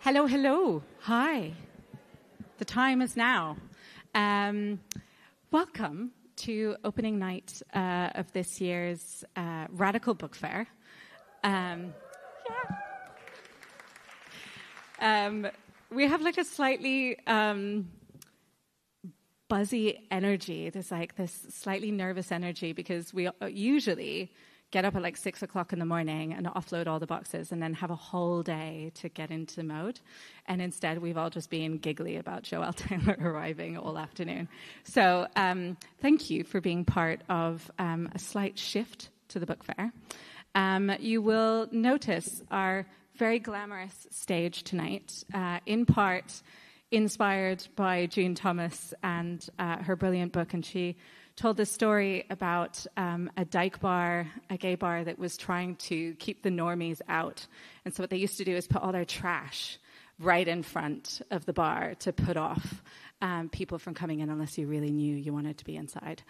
Hello, hello. Hi. The time is now. Welcome to opening night of this year's Radical Book Fair. We have like a slightly buzzy energy. There's like this slightly nervous energy because we usually get up at like 6 o'clock in the morning and offload all the boxes and then have a whole day to get into mode. And instead, we've all just been giggly about Joelle Taylor arriving all afternoon. So thank you for being part of a slight shift to the book fair. You will notice our very glamorous stage tonight, in part inspired by June Thomas and her brilliant book. And she told this story about a dyke bar, a gay bar that was trying to keep the normies out. And so what they used to do is put all their trash right in front of the bar to put off people from coming in unless you really knew you wanted to be inside.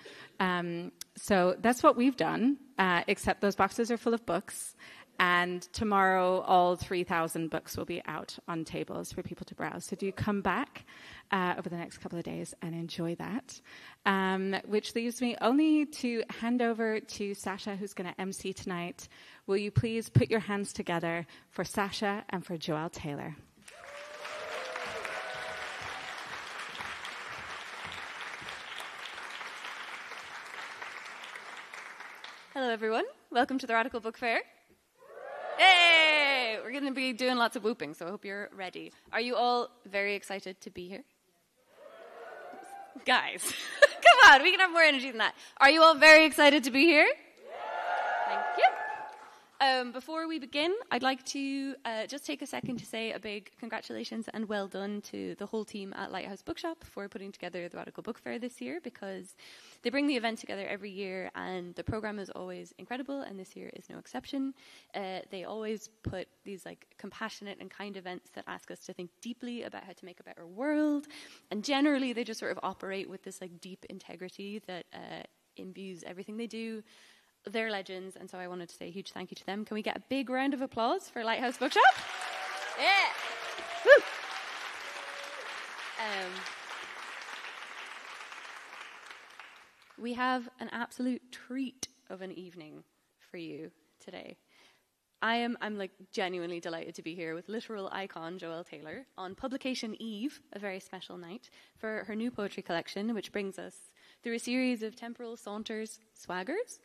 So that's what we've done, except those boxes are full of books. And tomorrow, all 3,000 books will be out on tables for people to browse. So do come back over the next couple of days and enjoy that. Which leaves me only to hand over to Sasha, who's going to MC tonight. Will you please put your hands together for Sasha and for Joelle Taylor? Hello, everyone. Welcome to the Radical Book Fair. Hey! We're going to be doing lots of whooping, so I hope you're ready. Are you all very excited to be here? Guys, come on, we can have more energy than that. Are you all very excited to be here? Thank you. Before we begin, I'd like to just take a second to say a big congratulations and well done to the whole team at Lighthouse Bookshop for putting together the Radical Book Fair this year, because they bring the event together every year and the program is always incredible, and this year is no exception. They always put these like compassionate and kind events that ask us to think deeply about how to make a better world, and generally they just sort of operate with this like deep integrity that imbues everything they do. They're legends, and so I wanted to say a huge thank you to them. Can we get a big round of applause for Lighthouse Bookshop? Yeah! Woo! We have an absolute treat of an evening for you today. I'm like genuinely delighted to be here with literal icon Joelle Taylor on publication eve, a very special night, for her new poetry collection, which brings us through a series of temporal saunters, swaggers,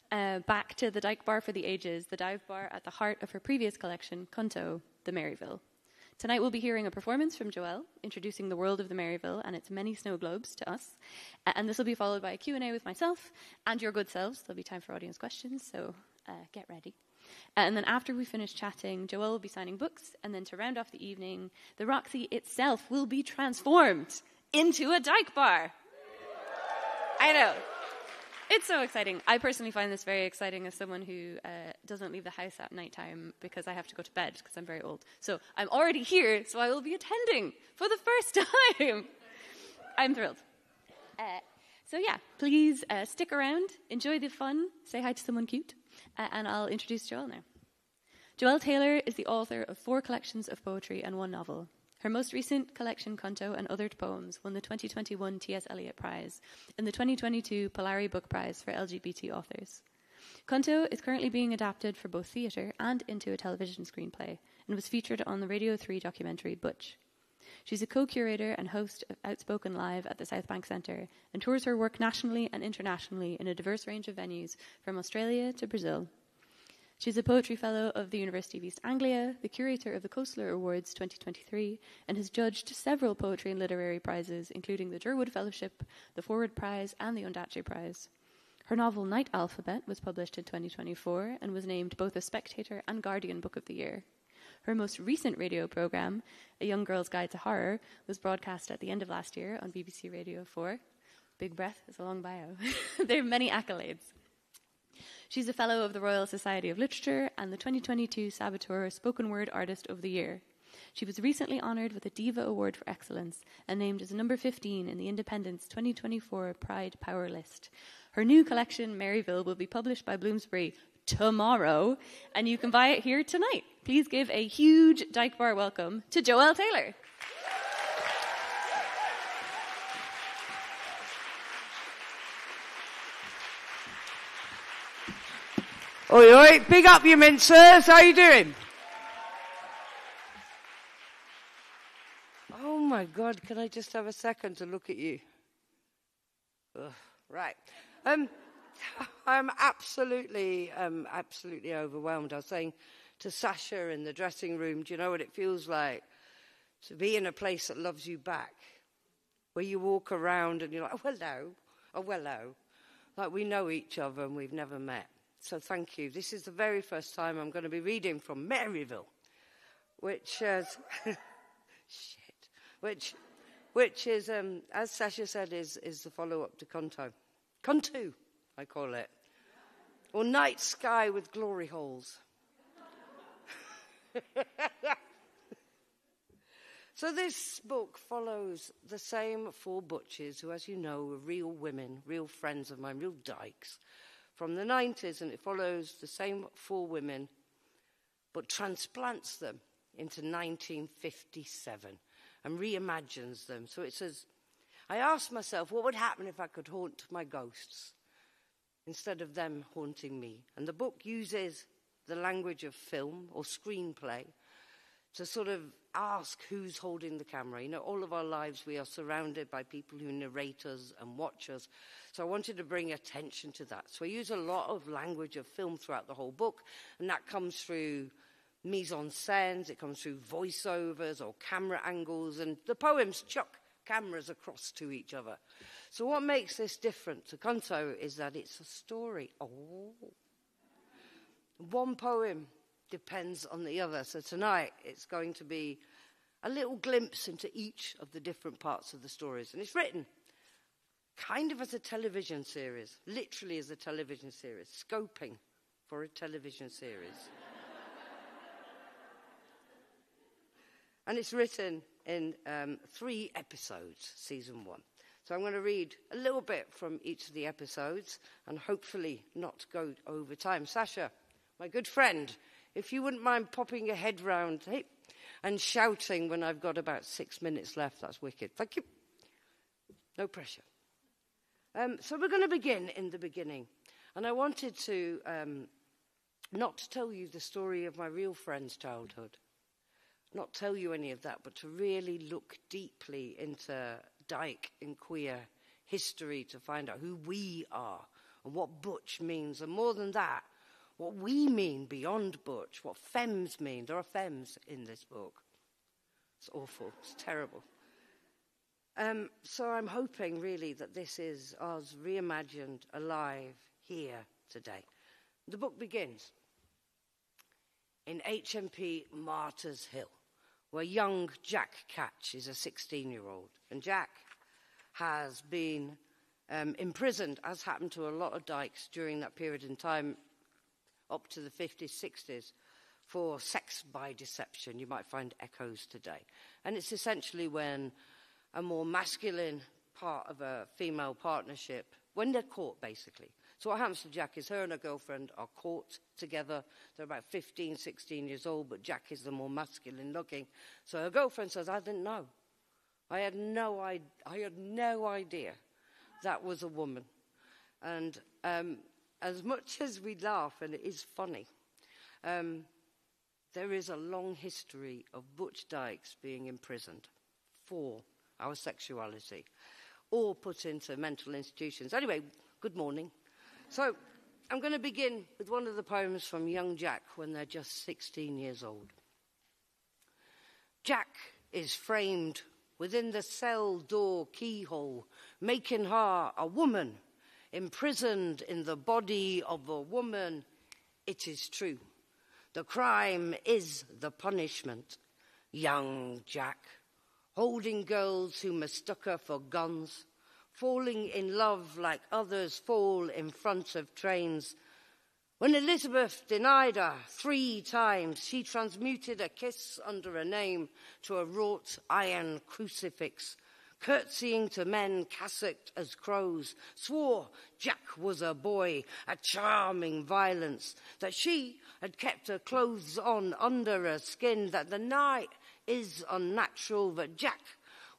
back to the Dyke Bar for the ages, the dive bar at the heart of her previous collection, C+NTO, the Maryville. Tonight we'll be hearing a performance from Joelle, introducing the world of the Maryville and its many snow globes to us. And this will be followed by a Q&A with myself and your good selves. There'll be time for audience questions, so get ready. And then after we finish chatting, Joelle will be signing books, and then to round off the evening, the Roxy itself will be transformed into a dyke bar. I know. It's so exciting. I personally find this very exciting as someone who doesn't leave the house at nighttime because I have to go to bed because I'm very old. So I'm already here, so I will be attending for the first time. I'm thrilled. So yeah, please stick around, enjoy the fun, say hi to someone cute, and I'll introduce Joelle now. Joelle Taylor is the author of 4 collections of poetry and 1 novel. Her most recent collection, C+NTO and Othered Poems, won the 2021 T.S. Eliot Prize and the 2022 Polari Book Prize for LGBT authors. C+NTO is currently being adapted for both theatre and into a television screenplay and was featured on the Radio 3 documentary Butch. She's a co-curator and host of Outspoken Live at the South Bank Centre and tours her work nationally and internationally in a diverse range of venues from Australia to Brazil. She's a Poetry Fellow of the University of East Anglia, the curator of the Coastler Awards 2023, and has judged several poetry and literary prizes, including the Durwood Fellowship, the Forward Prize, and the Ondaatje Prize. Her novel Night Alphabet was published in 2024 and was named both a Spectator and Guardian Book of the Year. Her most recent radio programme, A Young Girl's Guide to Horror, was broadcast at the end of last year on BBC Radio 4. Big breath is a long bio. There are many accolades. She's a Fellow of the Royal Society of Literature and the 2022 Saboteur Spoken Word Artist of the Year. She was recently honoured with a Diva Award for Excellence and named as number 15 in the Independent's 2024 Pride Power List. Her new collection, Maryville, will be published by Bloomsbury tomorrow, and you can buy it here tonight. Please give a huge Dyke Bar welcome to Joelle Taylor. Oi, oi, big up you mincers, how you doing? Oh my God, can I just have a second to look at you? Ugh, right. I'm absolutely overwhelmed. I was saying to Sasha in the dressing room, do you know what it feels like to be in a place that loves you back? Where you walk around and you're like, oh, hello. Like we know each other and we've never met. So thank you. This is the very first time I'm going to be reading from Maryville, which is, which is, as Sasha said, is the follow-up to C+NTO. C+NTO, I call it. Or Night Sky with Glory Holes. So this book follows the same four butches who, as you know, are real women, real friends of mine, real dykes, from the 90s, and it follows the same four women, but transplants them into 1957 and reimagines them. So it says, I asked myself, what would happen if I could haunt my ghosts instead of them haunting me? And the book uses the language of film or screenplay to sort of ask who's holding the camera. You know, all of our lives we are surrounded by people who narrate us and watch us. So I wanted to bring attention to that. So I use a lot of language of film throughout the whole book, and that comes through mise-en-scènes, it comes through voiceovers or camera angles, and the poems chuck cameras across to each other. So what makes this different to C+NTO is that it's a story. Oh. One poem depends on the other. So tonight it's going to be a little glimpse into each of the different parts of the stories. And it's written kind of as a television series, literally as a television series, scoping for a television series. And it's written in 3 episodes, season 1. So I'm going to read a little bit from each of the episodes and hopefully not go over time. Sasha, my good friend, if you wouldn't mind popping your head round and shouting when I've got about 6 minutes left, that's wicked. Thank you. No pressure. So we're going to begin in the beginning. And I wanted to not tell you the story of my real friend's childhood, not tell you any of that, but to really look deeply into dyke and queer history to find out who we are and what butch means. And more than that, what we mean beyond butch, what femmes mean. There are femmes in this book. It's awful. It's terrible. So I'm hoping, really, that this is us reimagined, alive, here, today. The book begins in HMP Martyrs Hill, where young Jack Catch is a 16-year-old. And Jack has been imprisoned, as happened to a lot of dykes during that period in time, up to the 50s, 60s, for sex by deception. You might find echoes today. And it's essentially when a more masculine part of a female partnership, when they're caught, basically. So what happens to Jack is her and her girlfriend are caught together. They're about 15, 16 years old, but Jack is the more masculine looking. So her girlfriend says, I didn't know. I had no idea that was a woman. And as much as we laugh, and it is funny, there is a long history of butch dykes being imprisoned for our sexuality or put into mental institutions. Anyway, good morning. So I'm going to begin with one of the poems from young Jack when they're just 16 years old. Jack is framed within the cell door keyhole, making her a woman, imprisoned in the body of a woman. It is true. The crime is the punishment. Young Jack, holding girls who mistook her for guns, falling in love like others fall in front of trains. When Elizabeth denied her 3 times, she transmuted a kiss under a name to a wrought iron crucifix, curtsying to men cassocked as crows, swore Jack was a boy, a charming violence, that she had kept her clothes on under her skin, that the night is unnatural, that Jack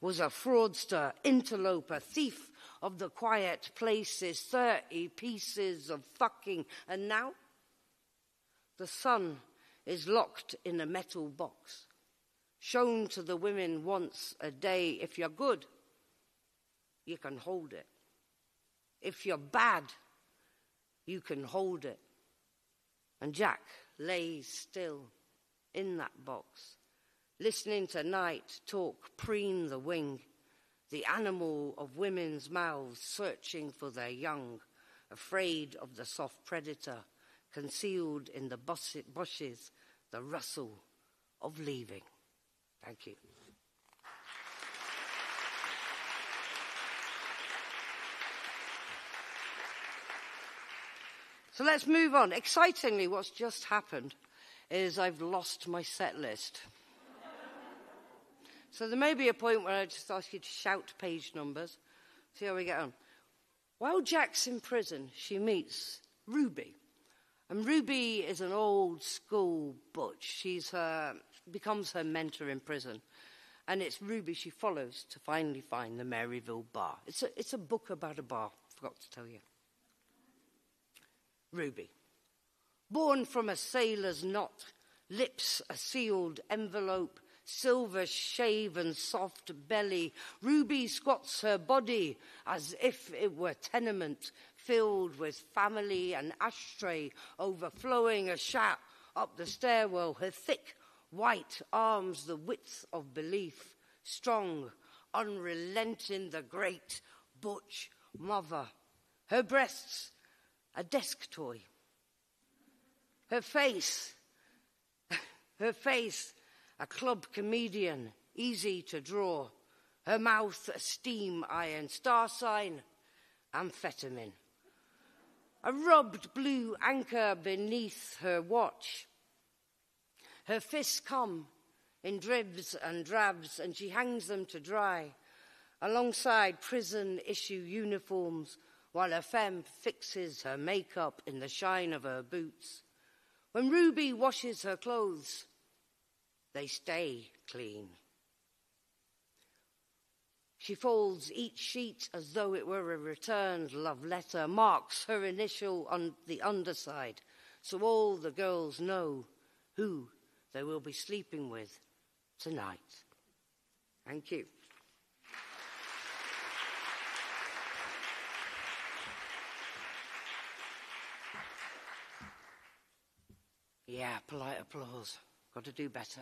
was a fraudster, interloper, thief of the quiet places, 30 pieces of fucking, and now the son is locked in a metal box, shown to the women once a day. If you're good, you can hold it. If you're bad, you can hold it. And Jack lays still in that box, listening to night talk preen the wing, the animal of women's mouths searching for their young, afraid of the soft predator, concealed in the bushes, the rustle of leaving. Thank you. So let's move on. Excitingly, what's just happened is I've lost my set list. So there may be a point where I just ask you to shout page numbers. See how we get on. While Jack's in prison, she meets Ruby. And Ruby is an old school butch. She's becomes her mentor in prison. And it's Ruby she follows to finally find the Maryville Bar. It's a book about a bar, forgot to tell you. Ruby. Born from a sailor's knot, lips a sealed envelope, silver shaven soft belly, Ruby squats her body as if it were tenement, filled with family and ashtray, overflowing a shout up the stairwell, her thick white arms the width of belief, strong, unrelenting, the great butch mother. Her breasts a desk toy. Her face, a club comedian, easy to draw. Her mouth a steam iron, star sign, amphetamine. A rubbed blue anchor beneath her watch. Her fists come in dribs and drabs, and she hangs them to dry alongside prison-issue uniforms, while her femme fixes her makeup in the shine of her boots. When Ruby washes her clothes, they stay clean. She folds each sheet as though it were a returned love letter, marks her initial on the underside, so all the girls know who they will be sleeping with tonight. Thank you. Yeah, polite applause. Got to do better.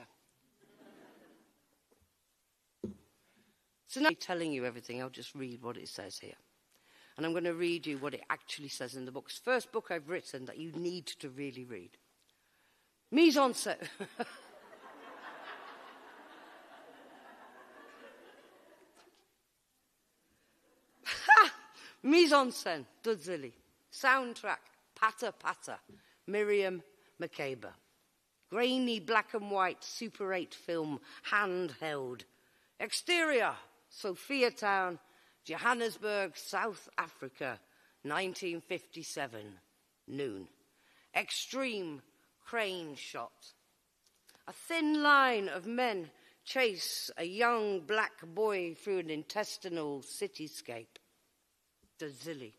So now I'm telling you everything, I'll just read what it says here. And I'm going to read you what it actually says in the book. It's the first book I've written that you need to really read. Mise en scène. Mise en scène, Dudzilly. Soundtrack, Patter Patter, Miriam McCabe. Grainy black and white Super 8 film, handheld. Exterior, Sophia Town, Johannesburg, South Africa, 1957, noon. Extreme crane shot. A thin line of men chase a young black boy through an intestinal cityscape. Dudzilly.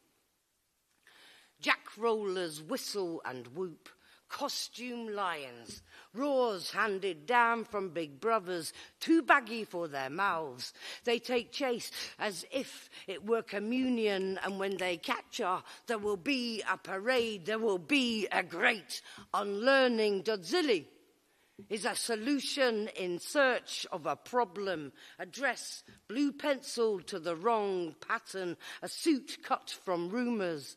Jack rollers whistle and whoop. Costume lions, roars handed down from big brothers, too baggy for their mouths. They take chase as if it were communion, and when they catch her, there will be a parade, there will be a great unlearning. Dudzilly is a solution in search of a problem, a dress blue penciled to the wrong pattern, a suit cut from rumours.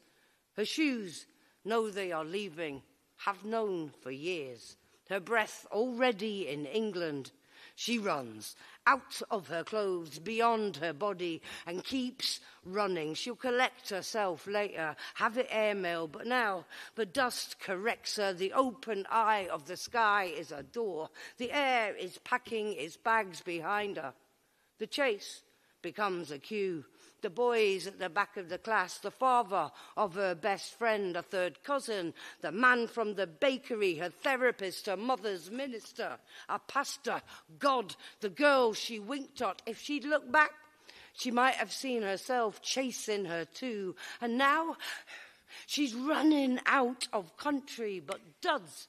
Her shoes know they are leaving, have known for years. Her breath already in England. She runs out of her clothes, beyond her body, and keeps running. She'll collect herself later, have it airmailed, but now the dust corrects her. The open eye of the sky is a door. The air is packing its bags behind her. The chase becomes a cue. The boys at the back of the class, the father of her best friend, a third cousin, the man from the bakery, her therapist, her mother's minister, a pastor, God, the girl she winked at. If she'd looked back, she might have seen herself chasing her too. And now she's running out of country, but Duds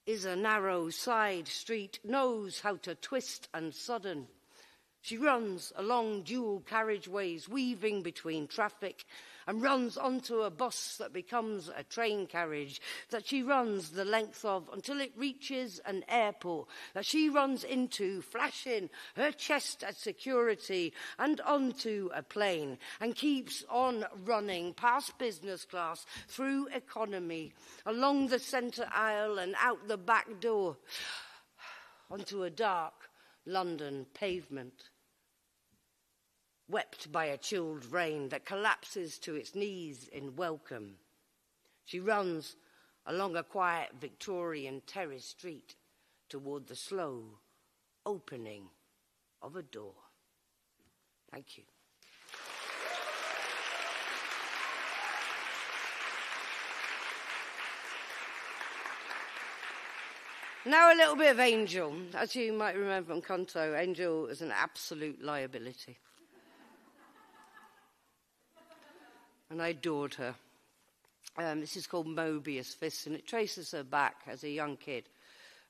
is a narrow side street, knows how to twist and sudden. She runs along dual carriageways, weaving between traffic, and runs onto a bus that becomes a train carriage, that she runs the length of until it reaches an airport, that she runs into, flashing her chest at security, and onto a plane, and keeps on running past business class, through economy, along the centre aisle and out the back door, onto a dark London pavement, wept by a chilled rain that collapses to its knees in welcome. She runs along a quiet Victorian terrace street toward the slow opening of a door. Thank you. Now a little bit of Angel. As you might remember from Canto, Angel is an absolute liability. And I adored her. This is called Mobius Fist, and it traces her back as a young kid.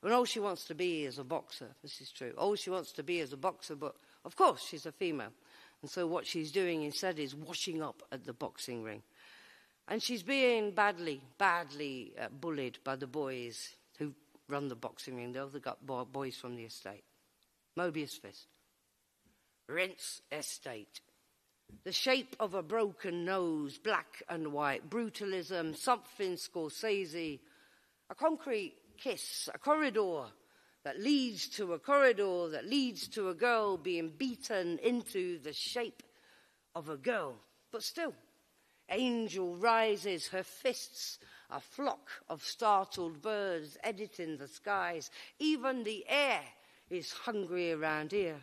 And all she wants to be is a boxer. This is true. All she wants to be is a boxer, but of course she's a female. And so what she's doing instead is washing up at the boxing ring. And she's being badly bullied by the boys who run the boxing ring. The other boys from the estate. Mobius Fist. Rinse estate. The shape of a broken nose, black and white, brutalism, something Scorsese, a concrete kiss, a corridor that leads to a corridor that leads to a girl being beaten into the shape of a girl. But still, Angel rises, her fists, a flock of startled birds editing the skies. Even the air is hungry around here.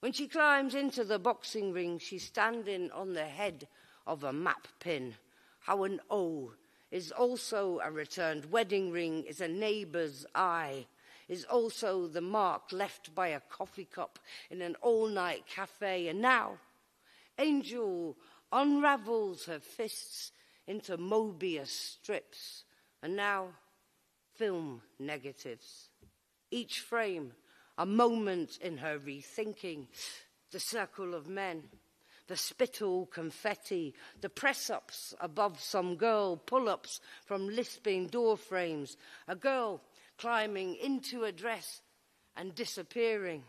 When she climbs into the boxing ring, she's standing on the head of a map pin. How an O is also a returned wedding ring, is a neighbour's eye, is also the mark left by a coffee cup in an all-night cafe. And now, Angel unravels her fists into Mobius strips, and now film negatives. Each frame a moment in her rethinking, the circle of men, the spittle confetti, the press-ups above some girl, pull-ups from lisping door frames, a girl climbing into a dress and disappearing,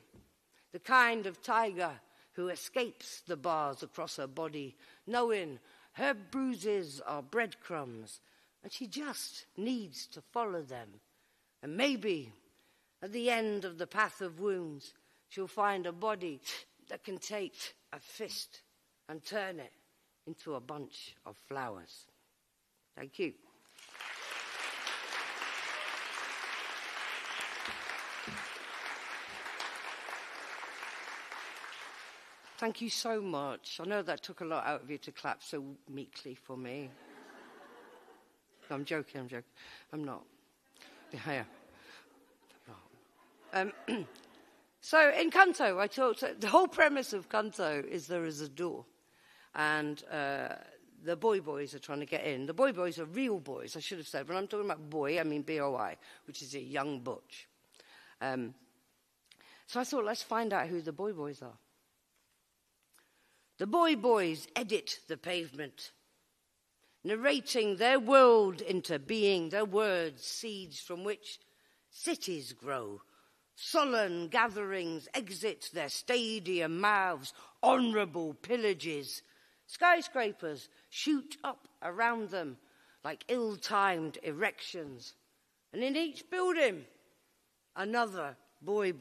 the kind of tiger who escapes the bars across her body, knowing her bruises are breadcrumbs, and she just needs to follow them. And maybe at the end of the path of wounds, she'll find a body that can take a fist and turn it into a bunch of flowers. Thank you. Thank you so much. I know that took a lot out of you to clap so meekly for me. No, I'm joking. I'm not. Yeah. So in Canto, I talked. The whole premise of Canto is there is a door, and the boys are trying to get in. The boys are real boys. I should have said. When I'm talking about boy, I mean BOI, which is a young butch. So I thought, let's find out who the boys are. The boys edit the pavement, narrating their world into being, their words, seeds from which cities grow. Sullen gatherings exit their stadium mouths, honourable pillages. Skyscrapers shoot up around them like ill-timed erections. And in each building, another boy,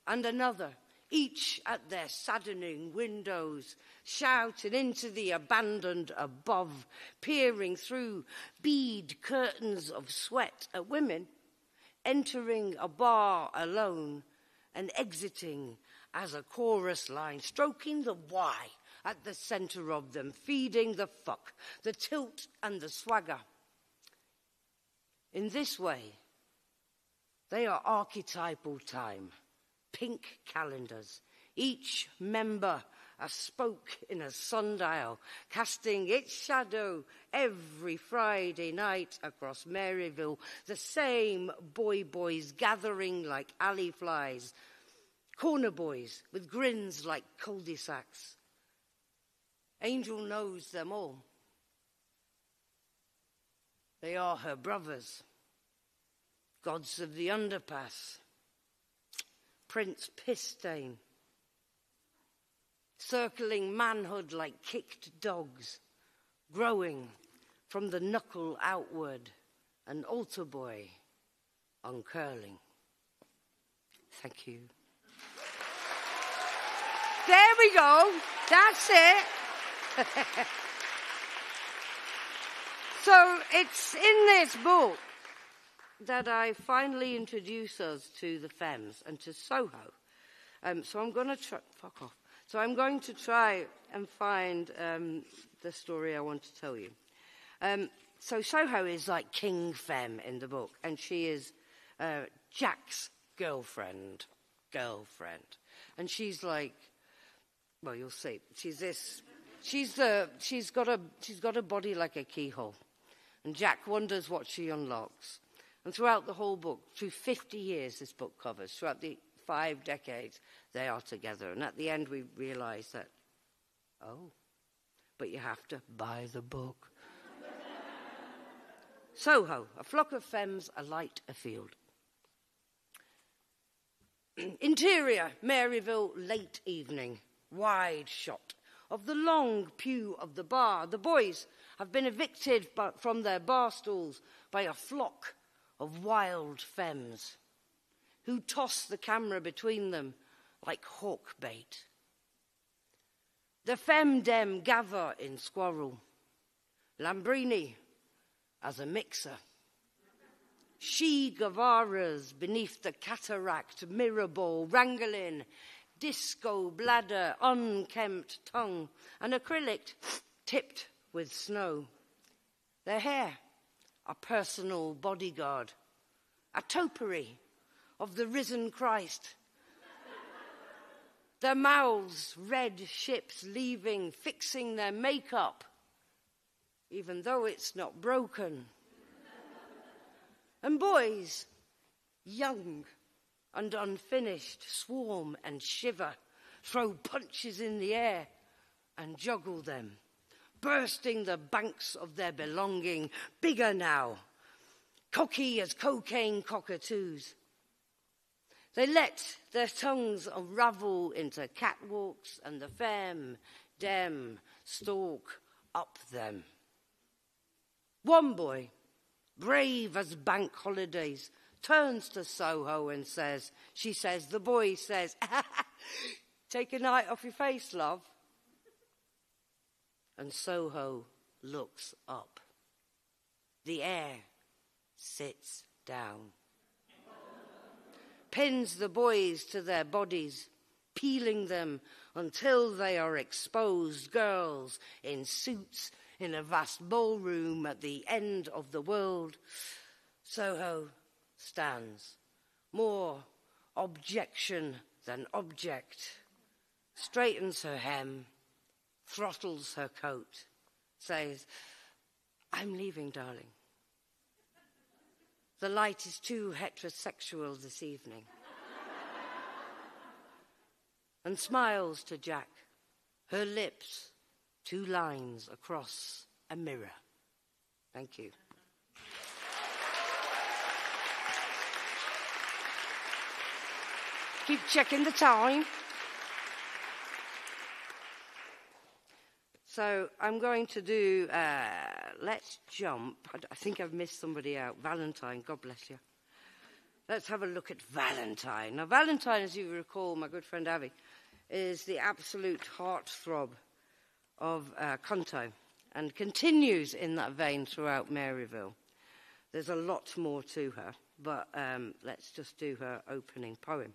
and another, each at their saddening windows, shouting into the abandoned above, peering through bead curtains of sweat at women, entering a bar alone and exiting as a chorus line, stroking the Y at the centre of them, feeding the fuck, the tilt and the swagger. In this way, they are archetypal time, pink calendars, each member a spoke in a sundial, casting its shadow every Friday night across Maryville, the same boys gathering like alley flies, corner boys with grins like cul-de-sacs. Angel knows them all. They are her brothers, gods of the underpass, Prince Pistain, circling manhood like kicked dogs, growing from the knuckle outward, an altar boy uncurling. Thank you. There we go. That's it. So it's in this book that I finally introduce us to the femmes and to Soho. So I'm going to fuck off. So I'm going to try and find the story I want to tell you. So Soho is like king femme in the book, and she is Jack's girlfriend. And she's like, well, you'll see. She's got a body like a keyhole. And Jack wonders what she unlocks. And throughout the whole book, through 50 years this book covers, throughout the 5 decades, they are together. And at the end, we realise that, oh, but you have to buy the book. Soho, a flock of femmes alight afield. Interior, Maryville, late evening, wide shot of the long pew of the bar. The boys have been evicted from their bar stools by a flock of wild femmes who toss the camera between them like hawk bait. The femdem gather in squirrel, Lambrini as a mixer, she Guevaras beneath the cataract mirror ball, wrangling disco bladder, unkempt tongue, an acrylic tipped with snow. Their hair, a personal bodyguard, a topiary of the risen Christ. Their mouths, red ships leaving, fixing their makeup, even though it's not broken. And boys, young and unfinished, swarm and shiver, throw punches in the air and juggle them, bursting the banks of their belonging, bigger now, cocky as cocaine cockatoos. They let their tongues unravel into catwalks, and the dem stalk up them. One boy, brave as bank holidays, turns to Soho and says, the boy says, take a night off your face, love. And Soho looks up. The air sits down. Pins the boys to their bodies, peeling them until they are exposed girls in suits in a vast ballroom at the end of the world. Soho stands, more objection than object, straightens her hem, throttles her coat, says, I'm leaving, darling. The light is too heterosexual this evening. And smiles to Jack, her lips 2 lines across a mirror. Thank you. Keep checking the time. So I'm going to do, let's jump. I think I've missed somebody out. Valentine, God bless you. Let's have a look at Valentine. Now, Valentine, as you recall, my good friend Abby, is the absolute heartthrob of C+NTO and continues in that vein throughout Maryville. There's a lot more to her, but let's just do her opening poem.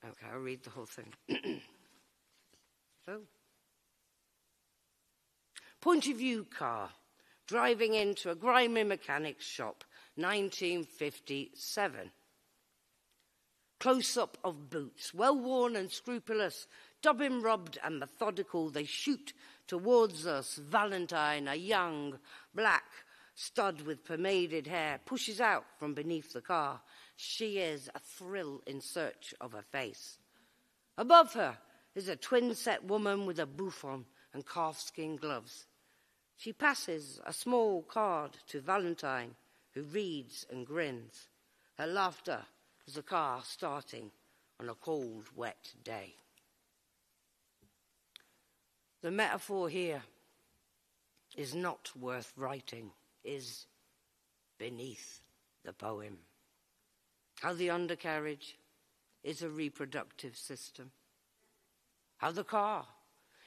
Okay, I'll read the whole thing. Oh. Point of view car, driving into a grimy mechanic's shop, 1957. Close-up of boots, well-worn and scrupulous, dubbin-rubbed and methodical, they shoot towards us. Valentine, a young, black stud with pomaded hair, pushes out from beneath the car. She is a thrill in search of her face. Above her is a twin-set woman with a bouffant and calfskin gloves. She passes a small card to Valentine, who reads and grins. Her laughter is the car starting on a cold, wet day. The metaphor here is not worth writing, is beneath the poem. How the undercarriage is a reproductive system. How the car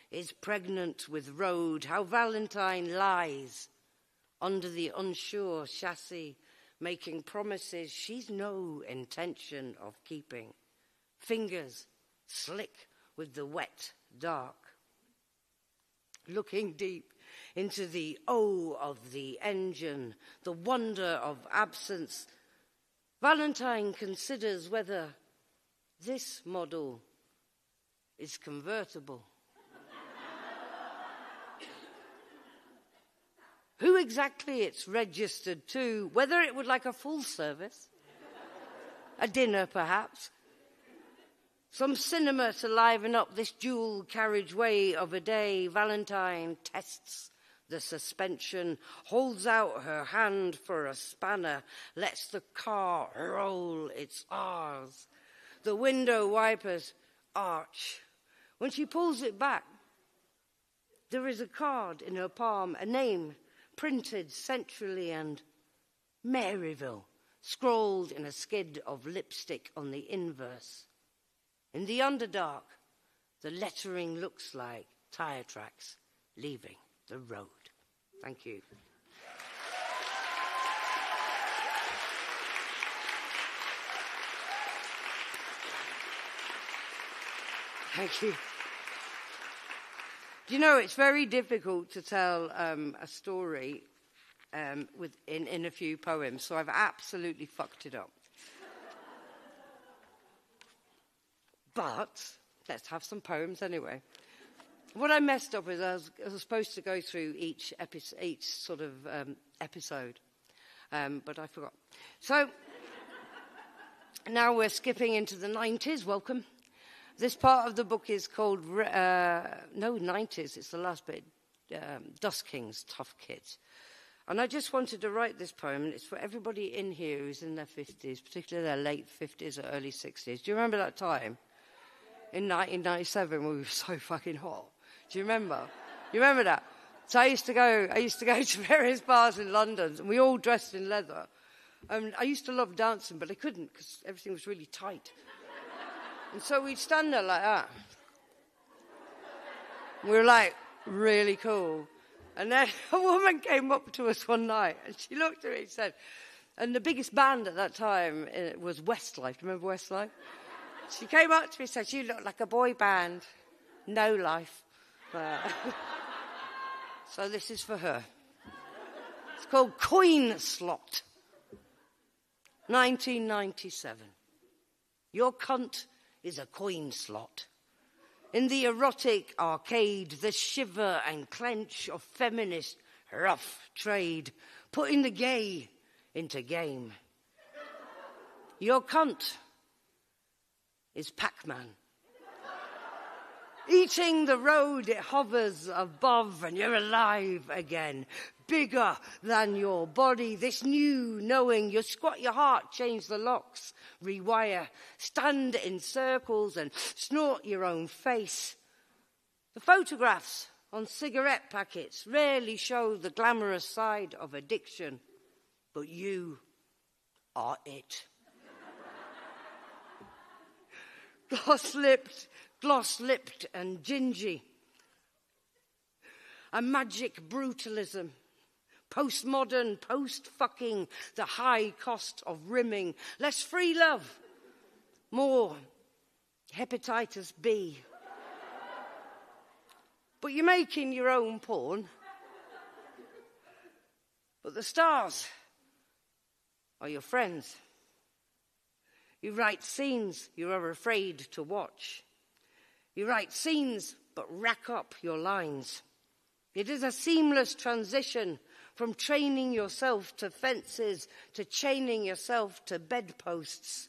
is pregnant with road. How Valentine lies under the unsure chassis, making promises she's no intention of keeping. Fingers slick with the wet dark. Looking deep into the O of the engine, the wonder of absence, Valentine considers whether this model is convertible. Who exactly it's registered to, whether it would like a full service, a dinner perhaps, some cinema to liven up this dual carriageway of a day. Valentine tests the suspension, holds out her hand for a spanner, lets the car roll its R's. The window wipers arch. When she pulls it back, there is a card in her palm, a name printed centrally, and Maryville scrawled in a skid of lipstick on the inverse. In the underdark, the lettering looks like tire tracks leaving the road. Thank you. Thank you. Do you know, it's very difficult to tell a story in a few poems, so I've absolutely fucked it up. But let's have some poems anyway. What I messed up is I was supposed to go through each sort of episode, but I forgot. So now we're skipping into the 90s. Welcome. This part of the book is called, 90s, it's the last bit, Dust Kings, Tough Kids. And I just wanted to write this poem, and it's for everybody in here who's in their 50s, particularly their late 50s or early 60s. Do you remember that time? In 1997 when we were so fucking hot. Do you remember? You remember that? So I used to go to various bars in London, and we all dressed in leather. I used to love dancing, but I couldn't because everything was really tight. And so we'd stand there like that. We were like, really cool. And then a woman came up to us one night, and she looked at me and said, and the biggest band at that time was Westlife. Do you remember Westlife? She came up to me and said, you look like a boy band. No life. So this is for her. It's called Coin Slot. 1997. Your cunt is a coin slot. In the erotic arcade, the shiver and clench of feminist rough trade, putting the gay into game. Your cunt is Pac-Man. Eating the road, it hovers above, and you're alive again. Bigger than your body, this new knowing. You squat your heart, change the locks, rewire, stand in circles and snort your own face. The photographs on cigarette packets rarely show the glamorous side of addiction, but you are it. Gloss-lipped and gingy. A magic brutalism. Postmodern, post-fucking, the high cost of rimming. Less free love. More hepatitis B. But you're making your own porn. But the stars are your friends. You write scenes you are afraid to watch. You write scenes but rack up your lines. It is a seamless transition from training yourself to fences to chaining yourself to bedposts,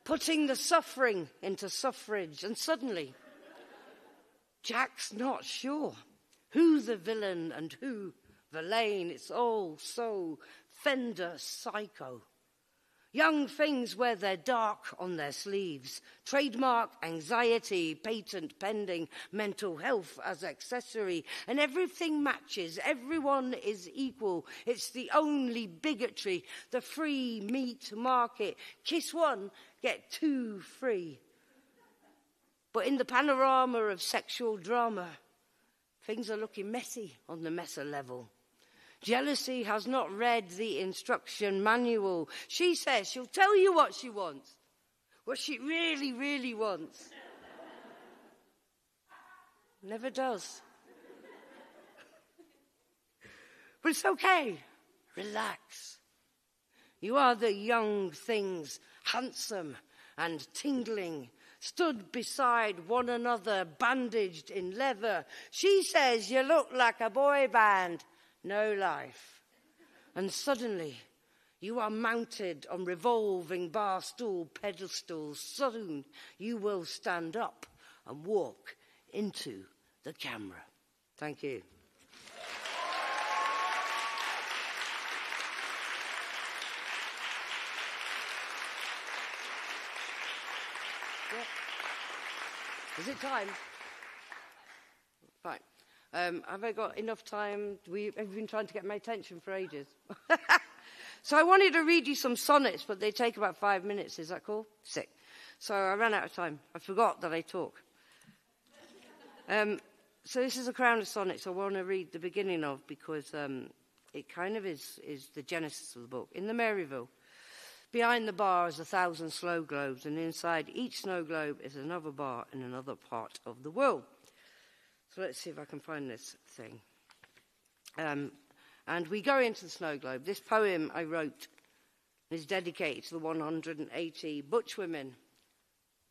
putting the suffering into suffrage, and suddenly Jack's not sure who the villain and who the lane. It's all so Fender psycho. Young things wear their dark on their sleeves. Trademark anxiety, patent pending, mental health as accessory. And everything matches. Everyone is equal. It's the only bigotry. The free meat market. Kiss one, get two free. But in the panorama of sexual drama, things are looking messy on the messer level. Jealousy has not read the instruction manual. She says she'll tell you what she wants, what she really, really wants. Never does. But it's okay. Relax. You are the young things, handsome and tingling, stood beside one another, bandaged in leather. She says you look like a boy band. No life. And suddenly you are mounted on revolving bar stool pedestals. Soon you will stand up and walk into the camera. Thank you. Yeah. Is it time? Fine. Have I got enough time? Have you been trying to get my attention for ages? So I wanted to read you some sonnets, but they take about 5 minutes. Is that cool? Sick. So I ran out of time. I forgot that I talk. So this is a crown of sonnets I want to read the beginning of because it kind of is the genesis of the book. In the Maryville, behind the bar is 1,000 snow globes, and inside each snow globe is another bar in another part of the world. So let's see if I can find this thing. And we go into the snow globe. This poem I wrote is dedicated to the 180 butch women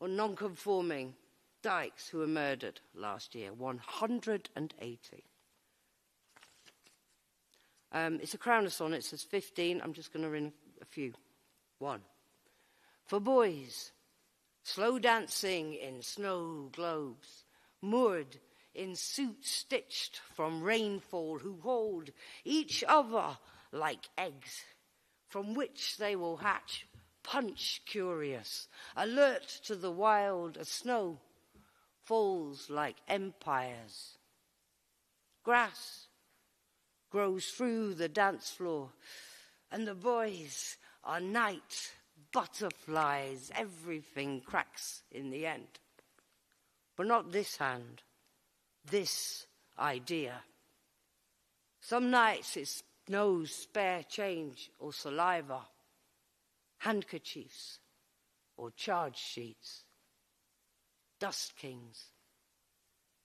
or non-conforming dykes who were murdered last year. 180. It's a crown of sonnets. There's 15. I'm just going to read a few. 1. For boys, slow dancing in snow globes, moored in suits stitched from rainfall, who hold each other like eggs, from which they will hatch, punch curious, alert to the wild as snow falls like empires. Grass grows through the dance floor, and the boys are night butterflies. Everything cracks in the end. But not this hand. This idea. Some nights it's no spare change or saliva, handkerchiefs or charge sheets, dust kings,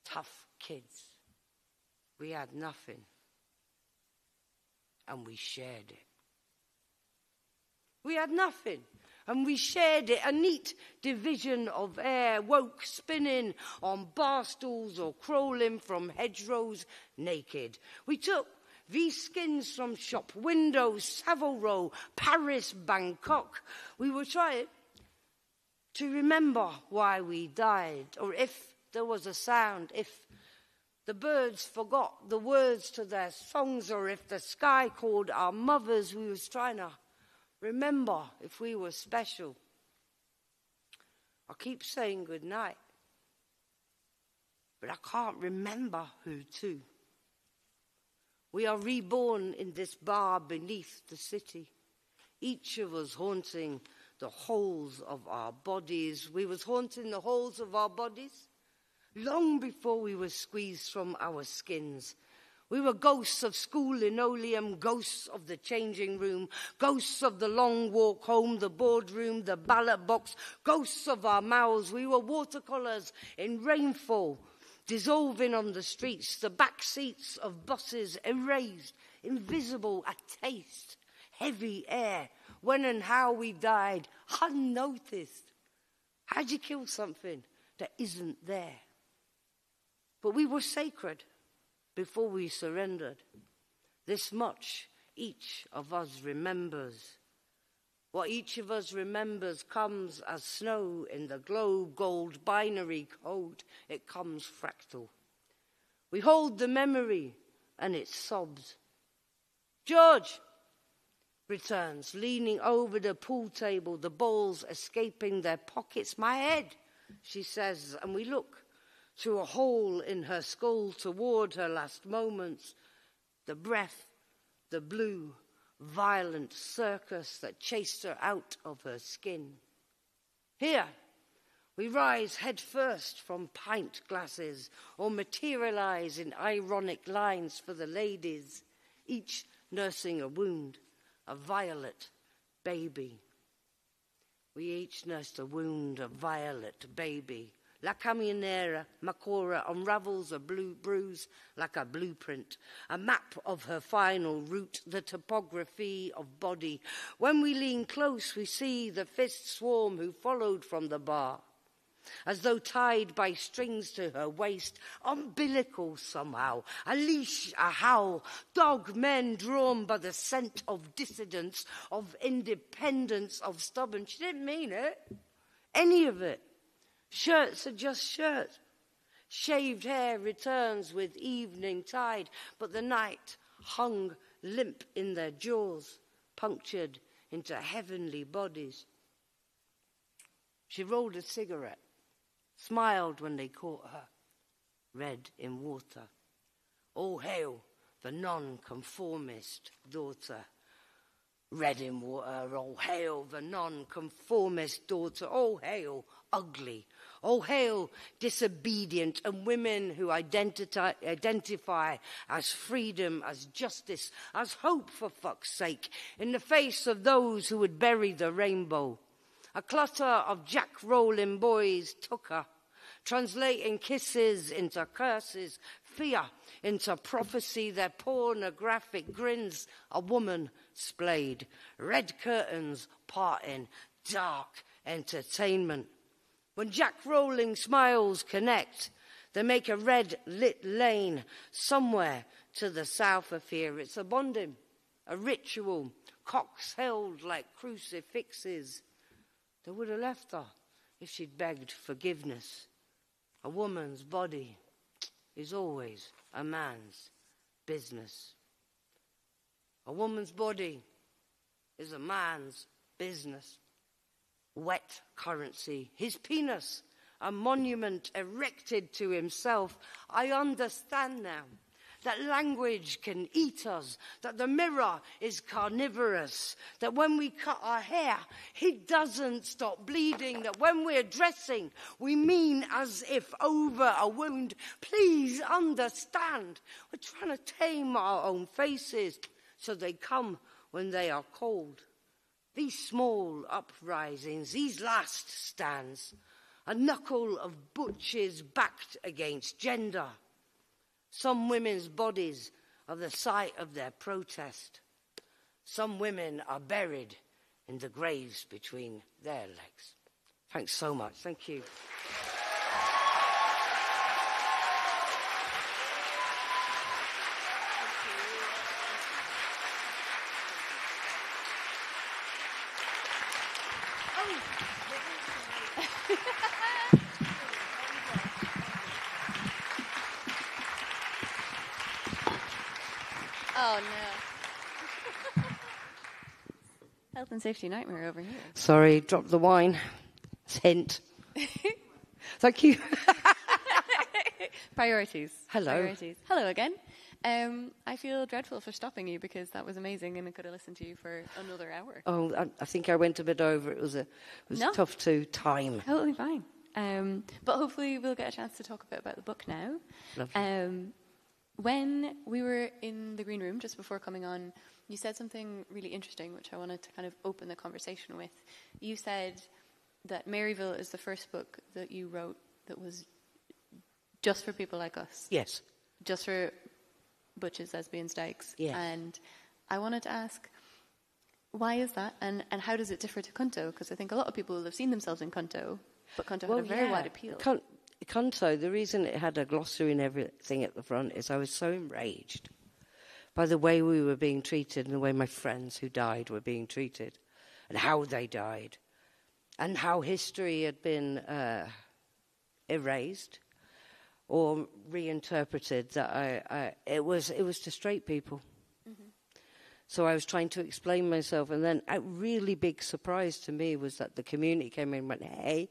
tough kids. We had nothing, and we shared it. We had nothing, and we shared it. A neat division of air, woke spinning on bar stools or crawling from hedgerows naked. We took these skins from shop windows, Savile Row, Paris, Bangkok. We were trying to remember why we died, or if there was a sound, if the birds forgot the words to their songs, or if the sky called our mothers. We was trying to remember if we were special. I keep saying good night, but I can't remember who to. We are reborn in this bar beneath the city, each of us haunting the holes of our bodies. We was haunting the holes of our bodies long before we were squeezed from our skins. We were ghosts of school linoleum, ghosts of the changing room, ghosts of the long walk home, the boardroom, the ballot box, ghosts of our mouths. We were watercolours in rainfall, dissolving on the streets, the back seats of buses erased, invisible, a taste, heavy air. When and how we died, unnoticed. How'd you kill something that isn't there? But we were sacred before we surrendered. This much each of us remembers. What each of us remembers comes as snow in the globe gold binary code. It comes fractal. We hold the memory and it sobs. George returns, leaning over the pool table, the balls escaping their pockets. My head, she says, and we look through a hole in her skull toward her last moments. The breath, the blue, violent circus that chased her out of her skin. Here, we rise head first from pint glasses or materialize in ironic lines for the ladies, each nursing a wound, a violet baby. We each nursed a wound, a violet baby. La Camionera Macora unravels a blue bruise like a blueprint, a map of her final route, the topography of body. When we lean close, we see the fist swarm who followed from the bar, as though tied by strings to her waist, umbilical somehow, a leash, a howl, dog men drawn by the scent of dissidence, of independence, of stubborn. She didn't mean it, any of it. Shirts are just shirts. Shaved hair returns with evening tide, but the night hung limp in their jaws, punctured into heavenly bodies. She rolled a cigarette, smiled when they caught her, red in water. All hail the non-conformist daughter. Red in water, all hail the non-conformist daughter. All hail ugly. All hail disobedient and women who identify as freedom, as justice, as hope, for fuck's sake, in the face of those who would bury the rainbow. A clutter of jack-rolling boys took her, translating kisses into curses, fear into prophecy, their pornographic grins, a woman splayed, red curtains parting, dark entertainment. When jack-rolling smiles connect, they make a red-lit lane somewhere to the south of here. It's a bonding, a ritual, cocks held like crucifixes. They would have left her if she'd begged forgiveness. A woman's body is always a man's business. A woman's body is a man's business. Wet currency, his penis, a monument erected to himself. I understand now that language can eat us, that the mirror is carnivorous, that when we cut our hair, it doesn't stop bleeding, that when we're dressing, we mean as if over a wound. Please understand, we're trying to tame our own faces so they come when they are cold. These small uprisings, these last stands, a knuckle of butches backed against gender. Some women's bodies are the site of their protest. Some women are buried in the graves between their legs. Thanks so much. Thank you. Oh, no. Health and safety nightmare over here. Sorry, dropped the wine. Hint. Thank you. Priorities. Hello. Priorities. Hello again. I feel dreadful for stopping you because that was amazing and I could have listened to you for another hour. Oh, I think I went a bit over. It was tough to time. Totally fine. But hopefully we'll get a chance to talk a bit about the book now. Lovely. When we were in the green room just before coming on, you said something really interesting, which I wanted to kind of open the conversation with. You said that Maryville is the first book that you wrote that was just for people like us. Yes. Just for butches, lesbians, dykes. Yes. And I wanted to ask, why is that? And how does it differ to CUNTO? Because I think a lot of people have seen themselves in CUNTO, but CUNTO had a very wide appeal. CUNTO, the reason it had a glossary and everything at the front is I was so enraged by the way we were being treated and the way my friends who died were being treated and how they died and how history had been erased or reinterpreted, that it was to straight people. Mm-hmm. So I was trying to explain myself, and then a really big surprise to me was that the community came in and went, hey.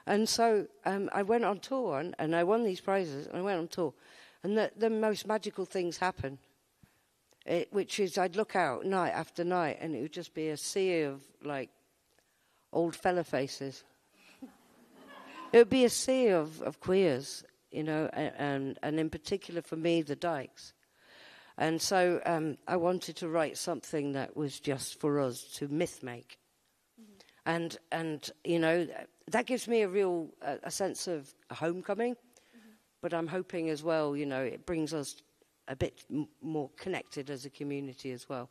And so I went on tour, and I won these prizes, and I went on tour. And the most magical things happened, which is I'd look out night after night, and it would just be a sea of, like, old fella faces. It would be a sea of queers, you know, and in particular for me, the dykes. And so I wanted to write something that was just for us to myth make. Mm-hmm. And you know, that gives me a real a sense of homecoming. Mm-hmm. But I'm hoping as well, you know, it brings us a bit more connected as a community as well.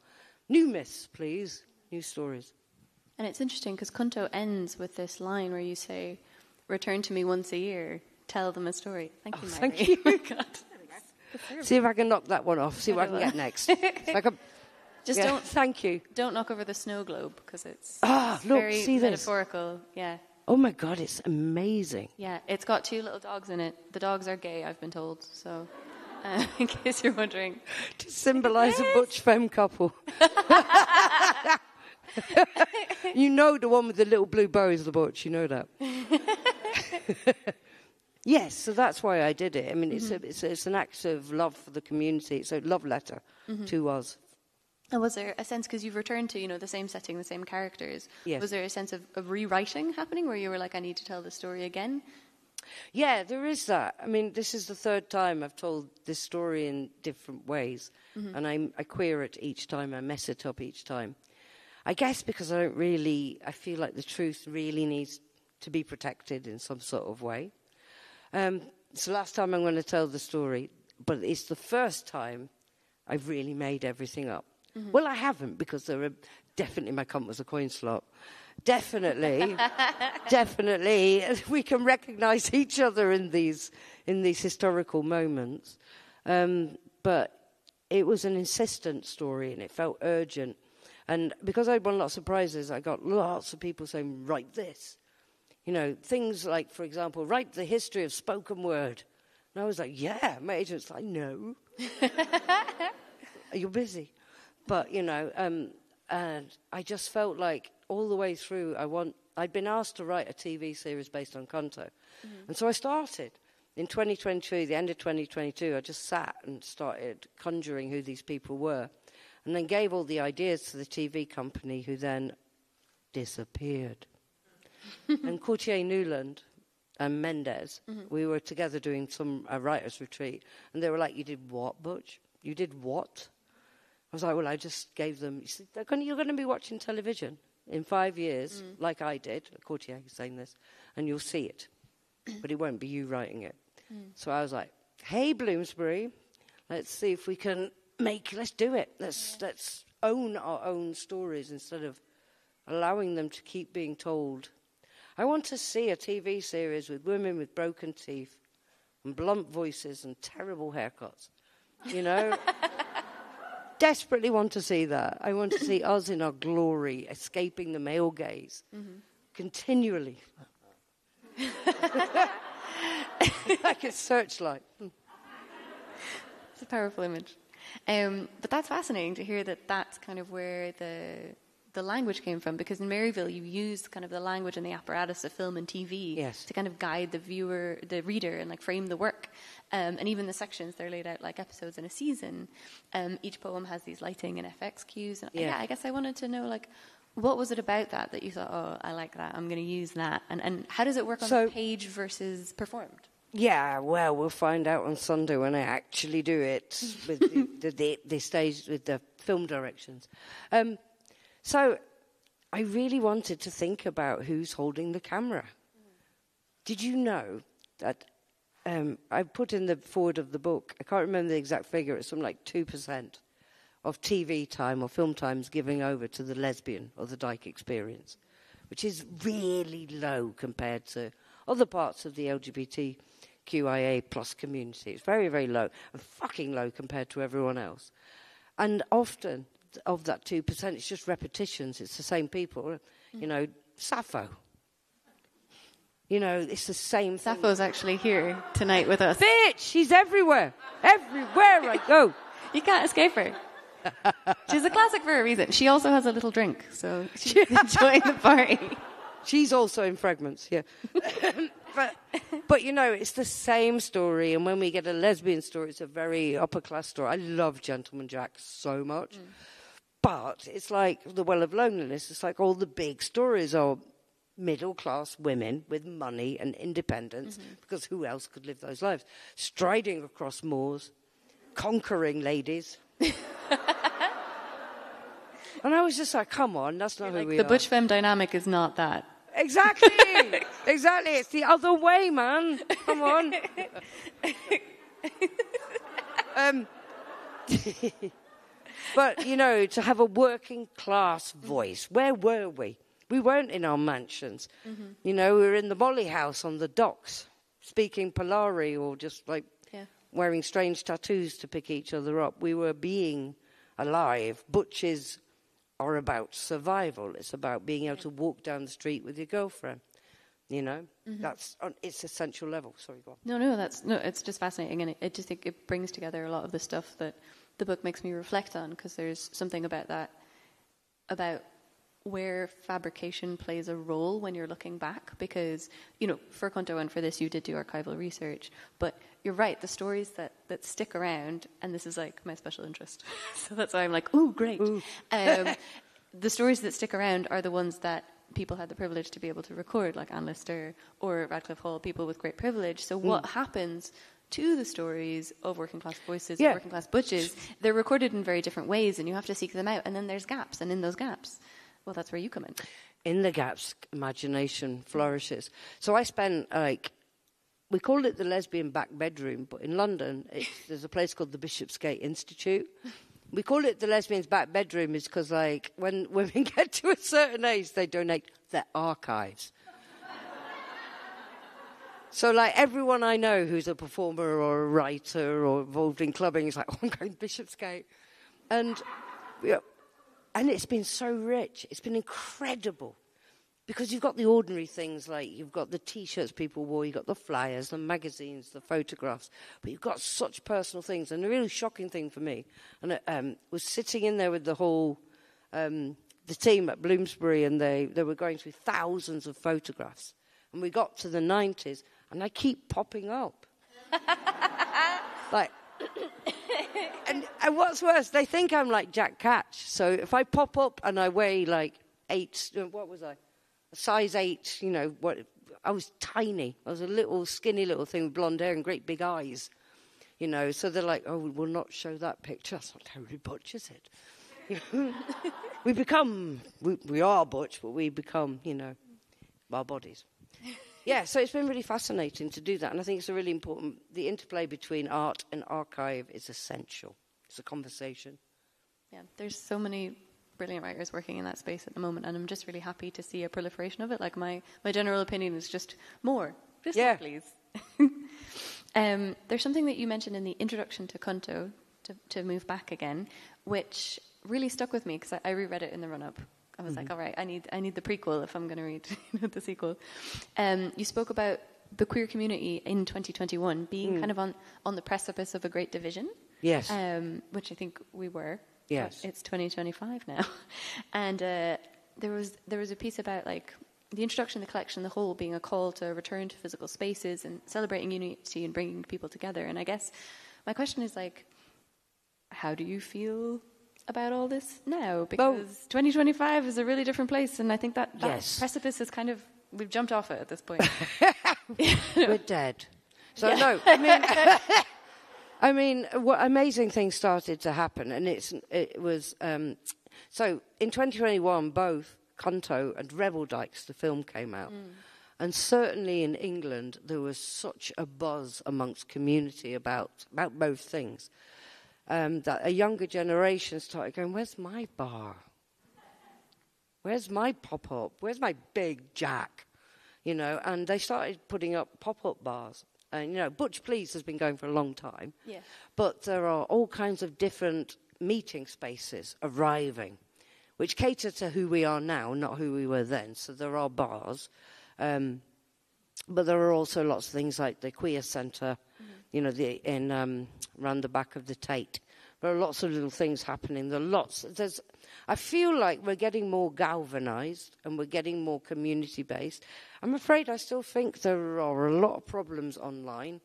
New myths, please. New stories. And it's interesting because CUNTO ends with this line where you say, return to me once a year, tell them a story. Thank you, Mary. Thank you. Oh, God. See if I can knock that one off. See what I can get next. Just don't. Thank you. Don't knock over the snow globe because it's look, very see metaphorical. This. Yeah. Oh my God, it's amazing. Yeah, it's got 2 little dogs in it. The dogs are gay, I've been told. So, in case you're wondering, to symbolise a butch femme couple. You know the one with the little blue bow is the butch. You know that. Yes, so that's why I did it. I mean, it's an act of love for the community. It's a love letter to us. And was there a sense, because you've returned to, you know, the same setting, the same characters, yes. Was there a sense of rewriting happening where you were like, I need to tell the story again? Yeah, there is that. I mean, this is the 3rd time I've told this story in different ways. Mm-hmm. And I queer it each time, I mess it up each time. I guess because I feel like the truth really needs to be protected in some sort of way. It's the last time I'm going to tell the story, but it's the first time I've really made everything up. Mm-hmm. Well, I haven't, because definitely my cunt was a coin slot. Definitely, definitely, we can recognise each other in these historical moments. But it was an insistent story, and it felt urgent. And because I'd won lots of prizes, I got lots of people saying, write this. You know, things like, for example, write the history of spoken word. And I was like, yeah. My agent's like, no. You're busy. But, you know, and I just felt like all the way through, I'd been asked to write a TV series based on CUNTO. Mm-hmm. And so I started. In 2022, the end of 2022, I just sat and started conjuring who these people were. And then gave all the ideas to the TV company, who then disappeared. And Courtier Newland and Mendez, we were together doing a writer's retreat. And they were like, you did what, Butch? You did what? I was like, well, I just gave them... You're going to be watching television in 5 years, like I did. Courtier is saying this. And you'll see it. But it won't be you writing it. So I was like, hey, Bloomsbury, let's see if we can let's do it. Let's own our own stories instead of allowing them to keep being told. I want to see a TV series with women with broken teeth and blunt voices and terrible haircuts. You know? Desperately want to see that. I want to see us in our glory, escaping the male gaze. Continually. Like a searchlight. It's a powerful image. But that's fascinating to hear that that's kind of where the language came from, because in Maryville you used kind of the language and the apparatus of film and TV to kind of guide the reader, and like frame the work. And even the sections, they're laid out like episodes in a season. Each poem has these lighting and FX cues. And I guess I wanted to know, like, what was it about that you thought, oh, I like that, I'm going to use that? And how does it work on the page versus performed? Yeah, well, we'll find out on Sunday when I actually do it with the stage, with the film directions. So I really wanted to think about who's holding the camera. Did you know that I put in the forward of the book, I can't remember the exact figure, it's something like 2% of TV time or film time is giving over to the lesbian or the dyke experience, which is really low compared to other parts of the LGBTQIA plus community. It's very, very low, and fucking low compared to everyone else. And often, of that 2%, it's just repetitions. It's the same people. You know, Sappho. You know, it's the same thing. Sappho's actually here tonight with us. Bitch! She's everywhere. Everywhere I go. You can't escape her. She's a classic for a reason. She also has a little drink, so she's enjoying the party. She's also in fragments, yeah. But, you know, it's the same story, and when we get a lesbian story, it's a very upper-class story. I love Gentleman Jack so much. But it's like The Well of Loneliness. It's like all the big stories are middle-class women with money and independence, because who else could live those lives? Striding across moors, conquering ladies. And I was just like, come on, that's not who we are. The butch femme dynamic is not that. Exactly. Exactly. It's the other way, man. Come on. But, you know, to have a working class voice, where were we? We weren't in our mansions. You know, we were in the Molly House on the docks, speaking Polari or just like wearing strange tattoos to pick each other up. We were being alive. Butches are about survival. It's about being able to walk down the street with your girlfriend. You know, that's on its essential level. Sorry, go on. No, it's just fascinating, and I just think it brings together a lot of the stuff that the book makes me reflect on, because there's something about that, about where fabrication plays a role when you're looking back, because, you know, for C+NTO and for this you did do archival research, but you're right, the stories that stick around, and this is like my special interest, so that's why I'm like, ooh, great. Ooh. The stories that stick around are the ones that people had the privilege to be able to record, like Anne Lister or Radcliffe Hall, people with great privilege. So what happens to the stories of working class voices, and working class butches, they're recorded in very different ways, and you have to seek them out, and then there's gaps, and in those gaps, well, that's where you come in. In the gaps, imagination flourishes. So I spent, we call it the lesbian back bedroom, but in London, there's a place called the Bishopsgate Institute. We call it the lesbian's back bedroom is because, like, when women get to a certain age, they donate their archives. So, like, everyone I know who's a performer or a writer or involved in clubbing is like, oh, I'm going to Bishopsgate. And it's been so rich. It's been incredible. Because you've got the ordinary things, like you've got the T-shirts people wore, you've got the flyers, the magazines, the photographs, but you've got such personal things. And the really shocking thing for me, and I was sitting in there with the whole, the team at Bloomsbury, and they were going through thousands of photographs. And we got to the 90s, and I keep popping up. Like, and what's worse, they think I'm like Jack Catch. So if I pop up and I weigh like 8, what was I? A size 8, you know, I was tiny. I was a little, skinny little thing with blonde hair and great big eyes, you know. So they're like, oh, we will not show that picture. That's not how we butch, is it? You know? We are butch, but we become, you know, our bodies. Yeah, so it's been really fascinating to do that. And I think it's a really important, the interplay between art and archive is essential. It's a conversation. Yeah, there's so many brilliant writers working in that space at the moment, and I'm just really happy to see a proliferation of it. Like, my general opinion is just more. Just more, please. There's something that you mentioned in the introduction to C+NTO, to move back again, which really stuck with me, because I reread it in the run-up. I was like, all right, I need the prequel if I'm going to read the sequel. You spoke about the queer community in 2021 being kind of on the precipice of a great division. Yes. Which I think we were. Yes. It's 2025 now. And there was a piece about, like, the introduction of the collection, the whole being a call to return to physical spaces and celebrating unity and bringing people together. And I guess my question is, like, how do you feel about all this now? Because 2025 is a really different place, and I think that precipice is kind of, we've jumped off it at this point. We're dead. So no, I mean, what amazing things started to happen, and it was so in 2021, both C+NTO and Maryville Dykes, the film, came out, and certainly in England there was such a buzz amongst community about both things that a younger generation started going, "Where's my bar? Where's my pop-up? Where's my big Jack?" You know, and they started putting up pop-up bars. And, you know, Butch Please has been going for a long time. Yeah. But there are all kinds of different meeting spaces arriving, which cater to who we are now, not who we were then. So there are bars. But there are also lots of things like the Queer Centre, you know, around the back of the Tate. There are lots of little things happening. I feel like we're getting more galvanised and we're getting more community-based. I'm afraid I still think there are a lot of problems online.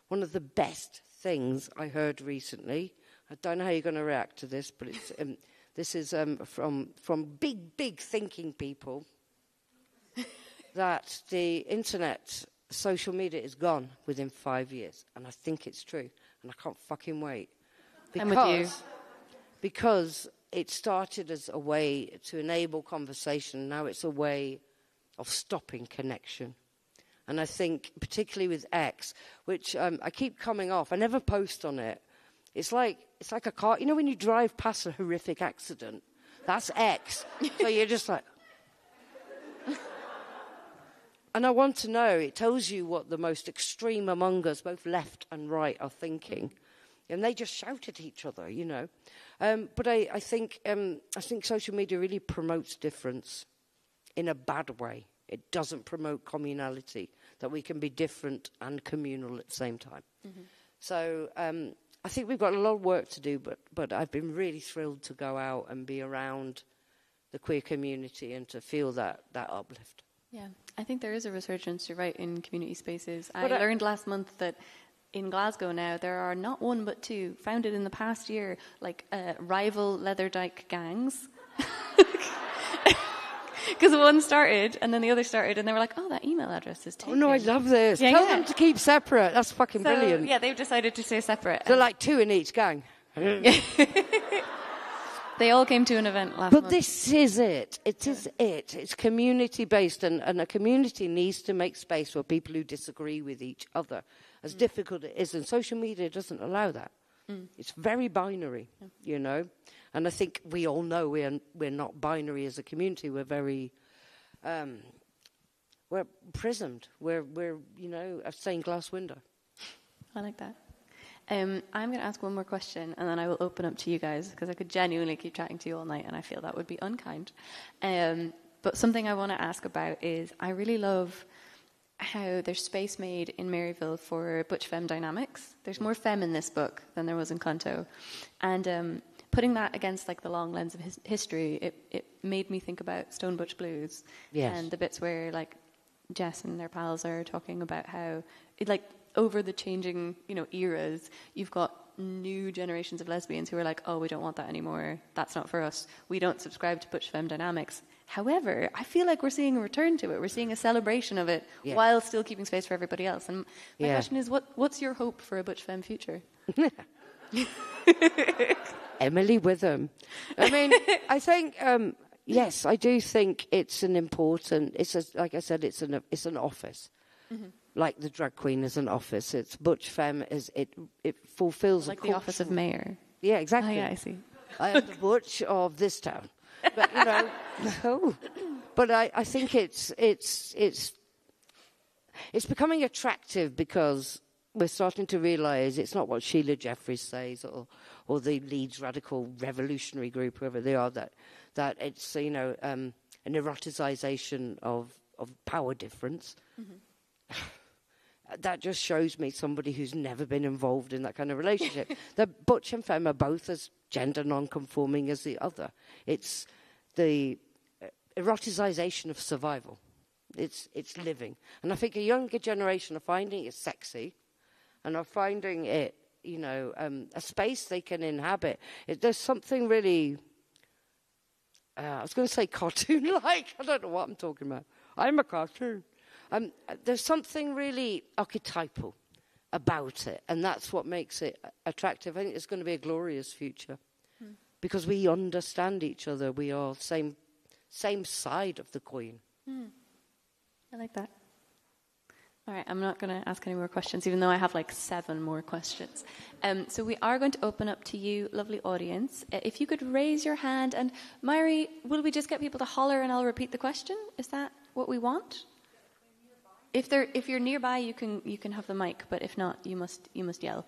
One of the best things I heard recently, I don't know how you're going to react to this, but it's, this is from big thinking people, that the internet, social media is gone within 5 years. And I think it's true. And I can't fucking wait. I'm with you. Because it started as a way to enable conversation. Now it's a way of stopping connection. And I think, particularly with X, which I keep coming off, I never post on it. It's like a car. You know when you drive past a horrific accident? That's X. So you're just like... And I want to know, it tells you what the most extreme among us, both left and right, are thinking. And they just shout at each other, you know. But I think social media really promotes difference in a bad way. It doesn't promote communality, that we can be different and communal at the same time. So I think we've got a lot of work to do, but I've been really thrilled to go out and be around the queer community and to feel that uplift. Yeah, I think there is a resurgence, you're right, in community spaces. I learned last month that in Glasgow now, there are not one but two, founded in the past year, like rival leather dyke gangs. Because one started, and then the other started, and they were like, oh, that email address is taken. Oh, no, I love this. Tell them to keep separate. That's fucking brilliant. Yeah, they've decided to stay separate. They're like two in each gang. They all came to an event last month. But this is it. It is it. It's community-based, and a community needs to make space for people who disagree with each other. As difficult it is, and social media doesn't allow that. It's very binary, you know. And I think we all know we're not binary as a community. We're very, we're prismed. We're you know, a stained glass window. I like that. I'm going to ask one more question, and then I will open up to you guys, because I could genuinely keep chatting to you all night, and I feel that would be unkind. But something I want to ask about is, I really love how there's space made in Maryville for butch femme dynamics. There's more femme in this book than there was in C+NTO. And putting that against like the long lens of history, it made me think about Stone Butch Blues. Yes. And the bits where like Jess and their pals are talking about how over the changing, you know, eras, you've got new generations of lesbians who are like, oh, we don't want that anymore. That's not for us. We don't subscribe to butch femme dynamics. However, I feel like we're seeing a return to it. We're seeing a celebration of it while still keeping space for everybody else. And my question is, what's your hope for a butch femme future? Emily Witham. I mean, I think, yes, I do think it's an important, like I said, it's an office. Like the drag queen is an office. It's butch femme, it fulfills like the office of mayor. Yeah, exactly. Oh, yeah, I see. I am the butch of this town. But, you know, no. But I think it's becoming attractive because we're starting to realise it's not what Sheila Jeffries says or the Leeds Radical Revolutionary Group, whoever they are, that it's, you know, an eroticization of power difference. That just shows me somebody who's never been involved in that kind of relationship. The butch and femme are both as gender non-conforming as the other. It's the eroticization of survival. It's living. And I think a younger generation are finding it sexy and are finding it, you know, a space they can inhabit. There's something really, I was going to say cartoon-like. I don't know what I'm talking about. I'm a cartoon. There's something really archetypal about it, and that's what makes it attractive. I think it's going to be a glorious future because we understand each other. We are same side of the coin. I like that. All right, I'm not going to ask any more questions, even though I have like 7 more questions. So we are going to open up to you, lovely audience. If you could raise your hand, and Myri, will we just get people to holler and I'll repeat the question? Is that what we want? If you're nearby, you can have the mic, but if not, you must yell.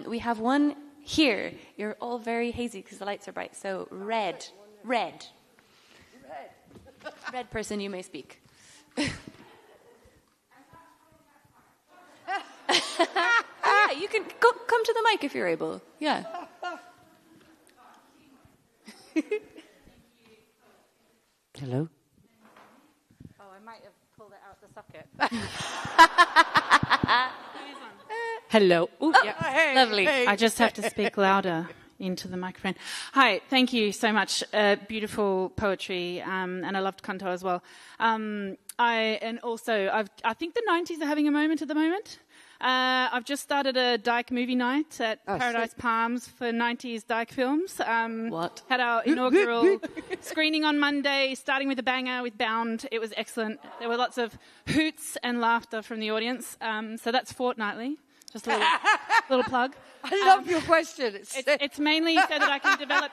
We have one here. You're all very hazy because the lights are bright. So red person, you may speak. Yeah, you can come to the mic if you're able. Yeah. Hello. Oh, I might have pulled it out the socket. Hello. Ooh, Yeah. Hey, lovely. hey. I just have to speak louder into the microphone. Hi, thank you so much. Beautiful poetry, and I loved Canto as well. I think the 90s are having a moment at the moment. I've just started a Dyke movie night at Paradise Palms for 90s Dyke films. What? Had our inaugural screening on Monday, starting with a banger with Bound. It was excellent. There were lots of hoots and laughter from the audience. So that's fortnightly. Just a little plug. I love your question. It's mainly so that I can develop...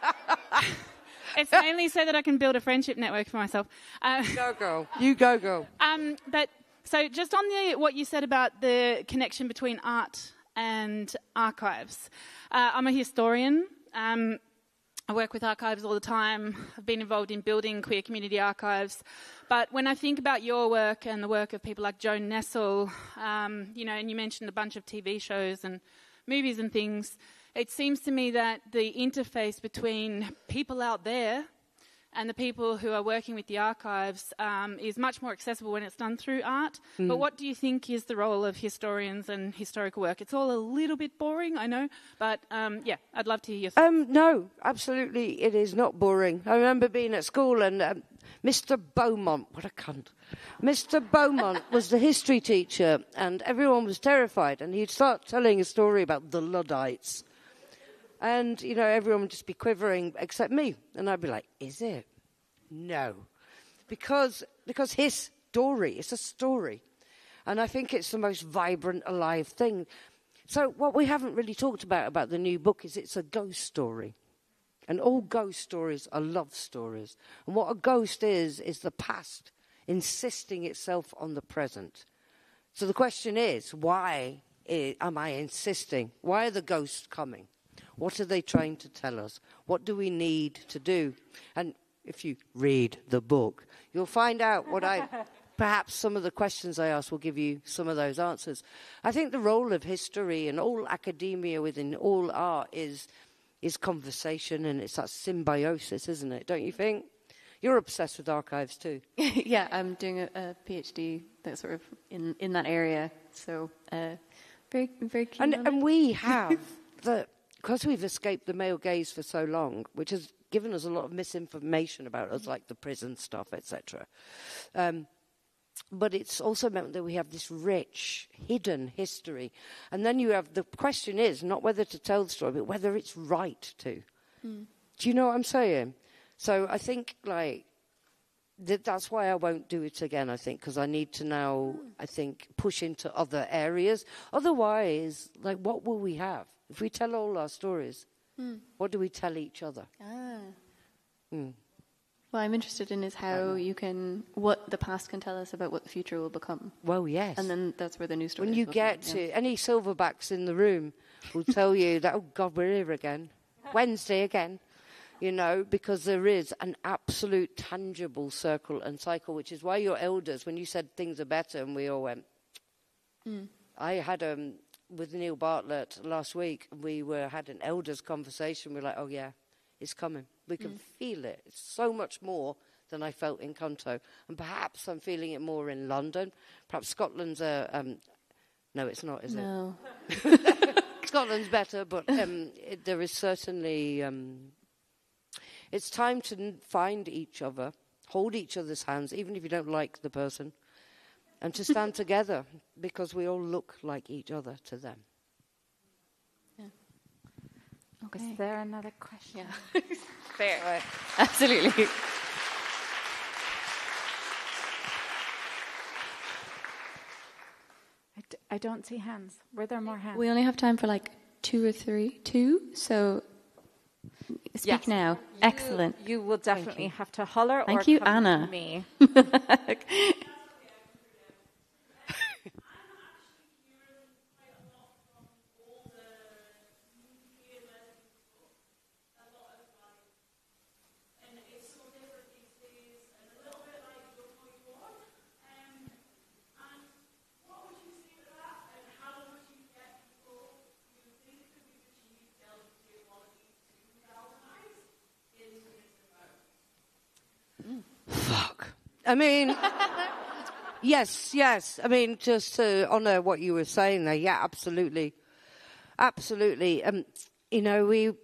It's mainly so that I can build a friendship network for myself. Go, girl. You go, girl. So just on what you said about the connection between art and archives. I'm a historian. I work with archives all the time. I've been involved in building queer community archives. But when I think about your work and the work of people like Joan Nessel, and you mentioned a bunch of TV shows and movies and things, it seems to me that the interface between people out there and the people who are working with the archives is much more accessible when it's done through art. But what do you think is the role of historians and historical work? It's all a little bit boring, I know, but I'd love to hear your thoughts. No, absolutely, it is not boring. I remember being at school and Mr. Beaumont, what a cunt. Mr. Beaumont was the history teacher and everyone was terrified, and he'd start telling a story about the Luddites. And, everyone would just be quivering except me. And I'd be like, is it? No. Because his story, it's a story. And I think it's the most vibrant, alive thing. So what we haven't really talked about the new book is it's a ghost story. And all ghost stories are love stories. And what a ghost is the past insisting itself on the present. So the question is, why am I insisting? Why are the ghosts coming? What are they trying to tell us? What do we need to do? And if you read the book, you'll find out perhaps some of the questions I asked will give you some of those answers. I think the role of history and all academia within all art is conversation, and it's that symbiosis, isn't it? Don't you think? You're obsessed with archives too. Yeah, I'm doing a PhD that's sort of in that area. So very, very keen on And we have because we've escaped the male gaze for so long, which has given us a lot of misinformation about us, like the prison stuff, etc. But it's also meant that we have this rich, hidden history. And then the question is not whether to tell the story, but whether it's right to. Do you know what I'm saying? So I think, that's why I won't do it again, I think, because I need to now, I think, push into other areas. Otherwise, what will we have? If we tell all our stories, what do we tell each other? Well, I'm interested in what the past can tell us about what the future will become. Well, yes. And then that's where the new story When you get to any silverbacks in the room will tell you that, oh, God, we're here again. Wednesday again. Because there is an absolute tangible circle and cycle, which is why your elders, when you said things are better, and we all went, I had with Neil Bartlett last week, we had an elders conversation. We're like, oh, yeah, it's coming. We can feel it. It's so much more than I felt in Canto. And perhaps I'm feeling it more in London. Perhaps Scotland's no, it's not, is No. it? Scotland's better, but there is certainly... it's time to find each other, hold each other's hands, even if you don't like the person, and to stand together, because we all look like each other to them. Okay. Is there another question? Yeah. Fair. Right. Absolutely. I don't see hands. Were there more hands? We only have time for like 2 or 3. 2, so speak now. Excellent. You will definitely have to holler Thank or you, come Anna. to me. Fuck. I mean, yes. I mean, just to honour what you were saying there, yeah, absolutely. Absolutely. You know,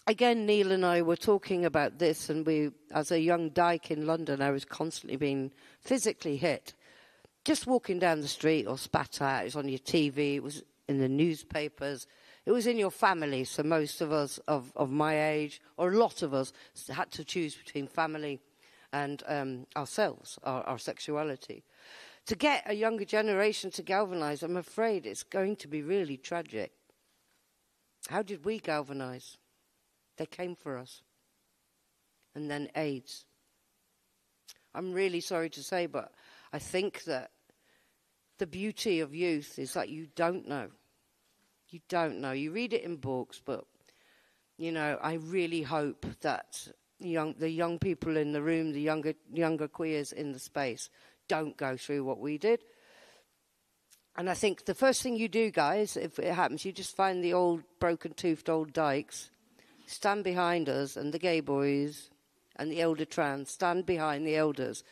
Neil and I were talking about this, and as a young dyke in London, I was constantly being physically hit. Just walking down the street or spat at, it was on your TV, it was in the newspapers, it was in your family. So most of us of my age, or a lot of us, had to choose between family and ourselves, our sexuality. To get a younger generation to galvanise, I'm afraid it's going to be really tragic. How did we galvanise? They came for us. And then AIDS. I'm really sorry to say, but I think that the beauty of youth is that you don't know. You don't know. You read it in books, but, you know, I really hope that the young people in the room, the younger queers in the space, don't go through what we did. And I think the first thing you do, guys, if it happens, you just find the old broken-toothed old dykes, stand behind us, and the gay boys and the elder trans stand behind the elders,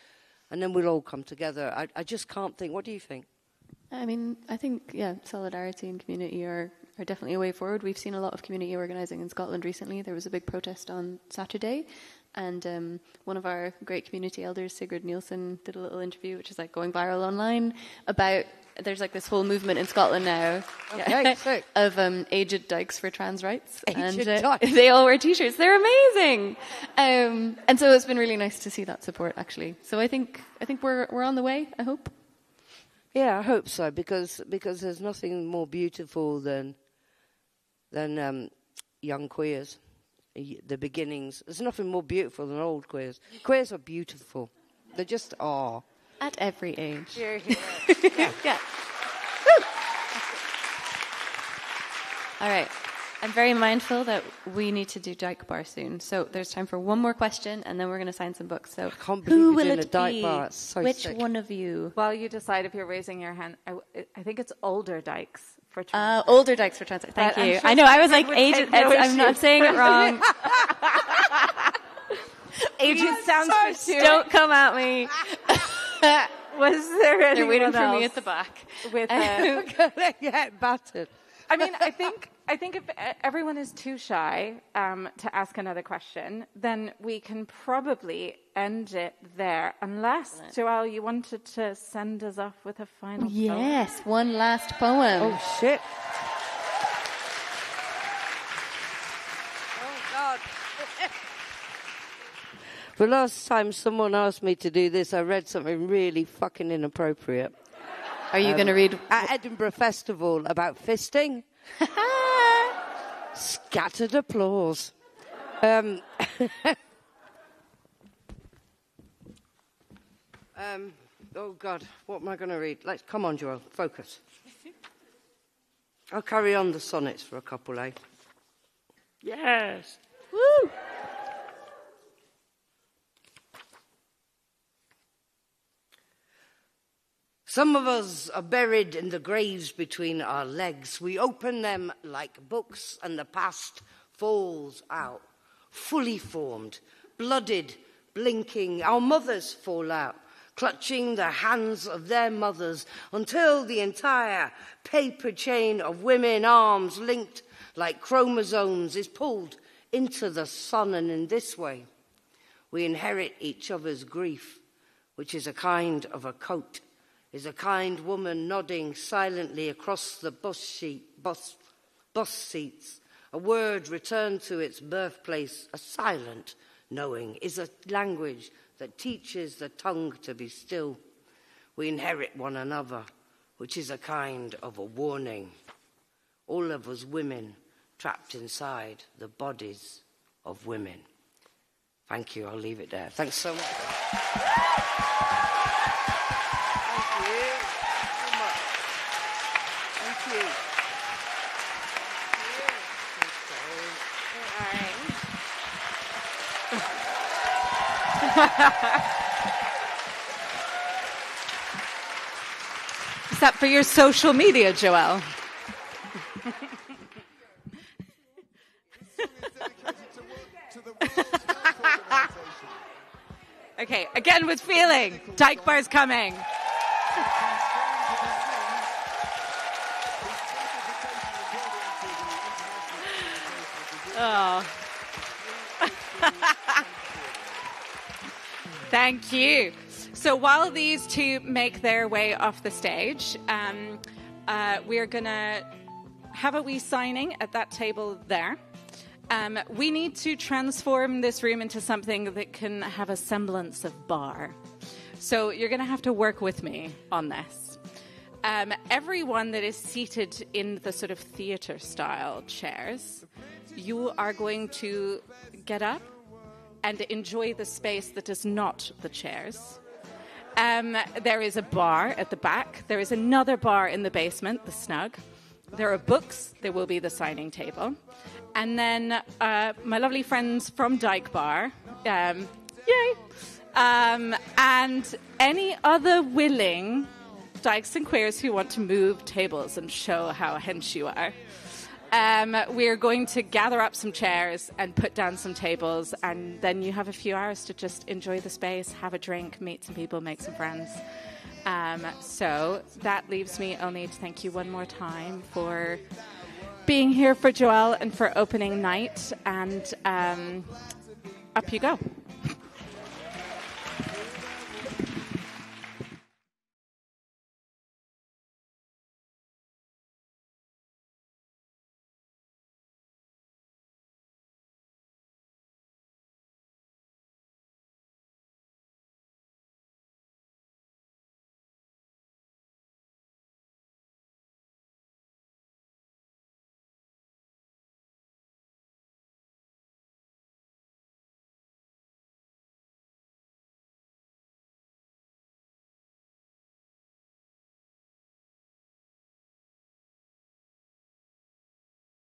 and then we'll all come together. I just can't think. What do you think? I mean, I think, yeah, solidarity and community are definitely a way forward. We've seen a lot of community organising in Scotland recently. There was a big protest on Saturday, and one of our great community elders, Sigrid Nielsen, did a little interview, which is like going viral online, about there's like this whole movement in Scotland now of aged dykes for trans rights. They all wear T-shirts. They're amazing. And so it's been really nice to see that support, actually. So I think we're on the way, I hope. Yeah, I hope so, because there's nothing more beautiful than young queers, the beginnings. There's nothing more beautiful than old queers. Queers are beautiful. They just are. At every age. Yeah. Yeah. All right. I'm very mindful that we need to do Dyke Bar soon. So there's time for one more question, and then we're going to sign some books. So who will it be? Bar. So Which sick. one of you? Well, you decide if you're raising your hand. I think it's older dykes for trans. Older dykes for trans. Thank you. Sure I know. I was like, aged. I'm not saying it wrong. Aged sounds so Don't come at me. Was there anyone They're waiting for else me at the back. with They get battered. I mean, I think if everyone is too shy to ask another question, then we can probably end it there. Unless, Joelle, you wanted to send us off with a final poem. Yes, one last poem. Oh, shit. Oh, God. The last time someone asked me to do this, I read something really fucking inappropriate. Are you going to read? At Edinburgh Festival about fisting. Scattered applause. Oh, God, what am I going to read? Come on, Joelle, focus. I'll carry on the sonnets for a couple, eh? Yes. Woo! Some of us are buried in the graves between our legs. We open them like books, and the past falls out, fully formed, blooded, blinking. Our mothers fall out, clutching the hands of their mothers, until the entire paper chain of women arms linked like chromosomes is pulled into the sun. And in this way, we inherit each other's grief, which is a kind of a coat, is a kind woman nodding silently across the bus seats, A word returned to its birthplace, a silent knowing, is a language that teaches the tongue to be still. We inherit one another, which is a kind of a warning. All of us women trapped inside the bodies of women. Thank you, I'll leave it there. Thanks so much. Thank you so much. Thank you. Is that for your social media, Joelle? Okay, again with feeling. Dyke Bar's coming. Oh. Thank you. So while these two make their way off the stage, we're going to have a wee signing at that table there. We need to transform this room into something that can have a semblance of bar. So you're going to have to work with me on this. Everyone that is seated in the sort of theatre-style chairs, you are going to get up and enjoy the space that is not the chairs. There is a bar at the back. There is another bar in the basement, the snug. There are books. There will be the signing table. And then my lovely friends from Dyke Bar, yay, and any other willing dykes and queers who want to move tables and show how hench you are. We're going to gather up some chairs and put down some tables, and then you have a few hours to just enjoy the space, have a drink, meet some people, make some friends. So that leaves me only to thank you one more time for being here for Joelle and for opening night, and up you go.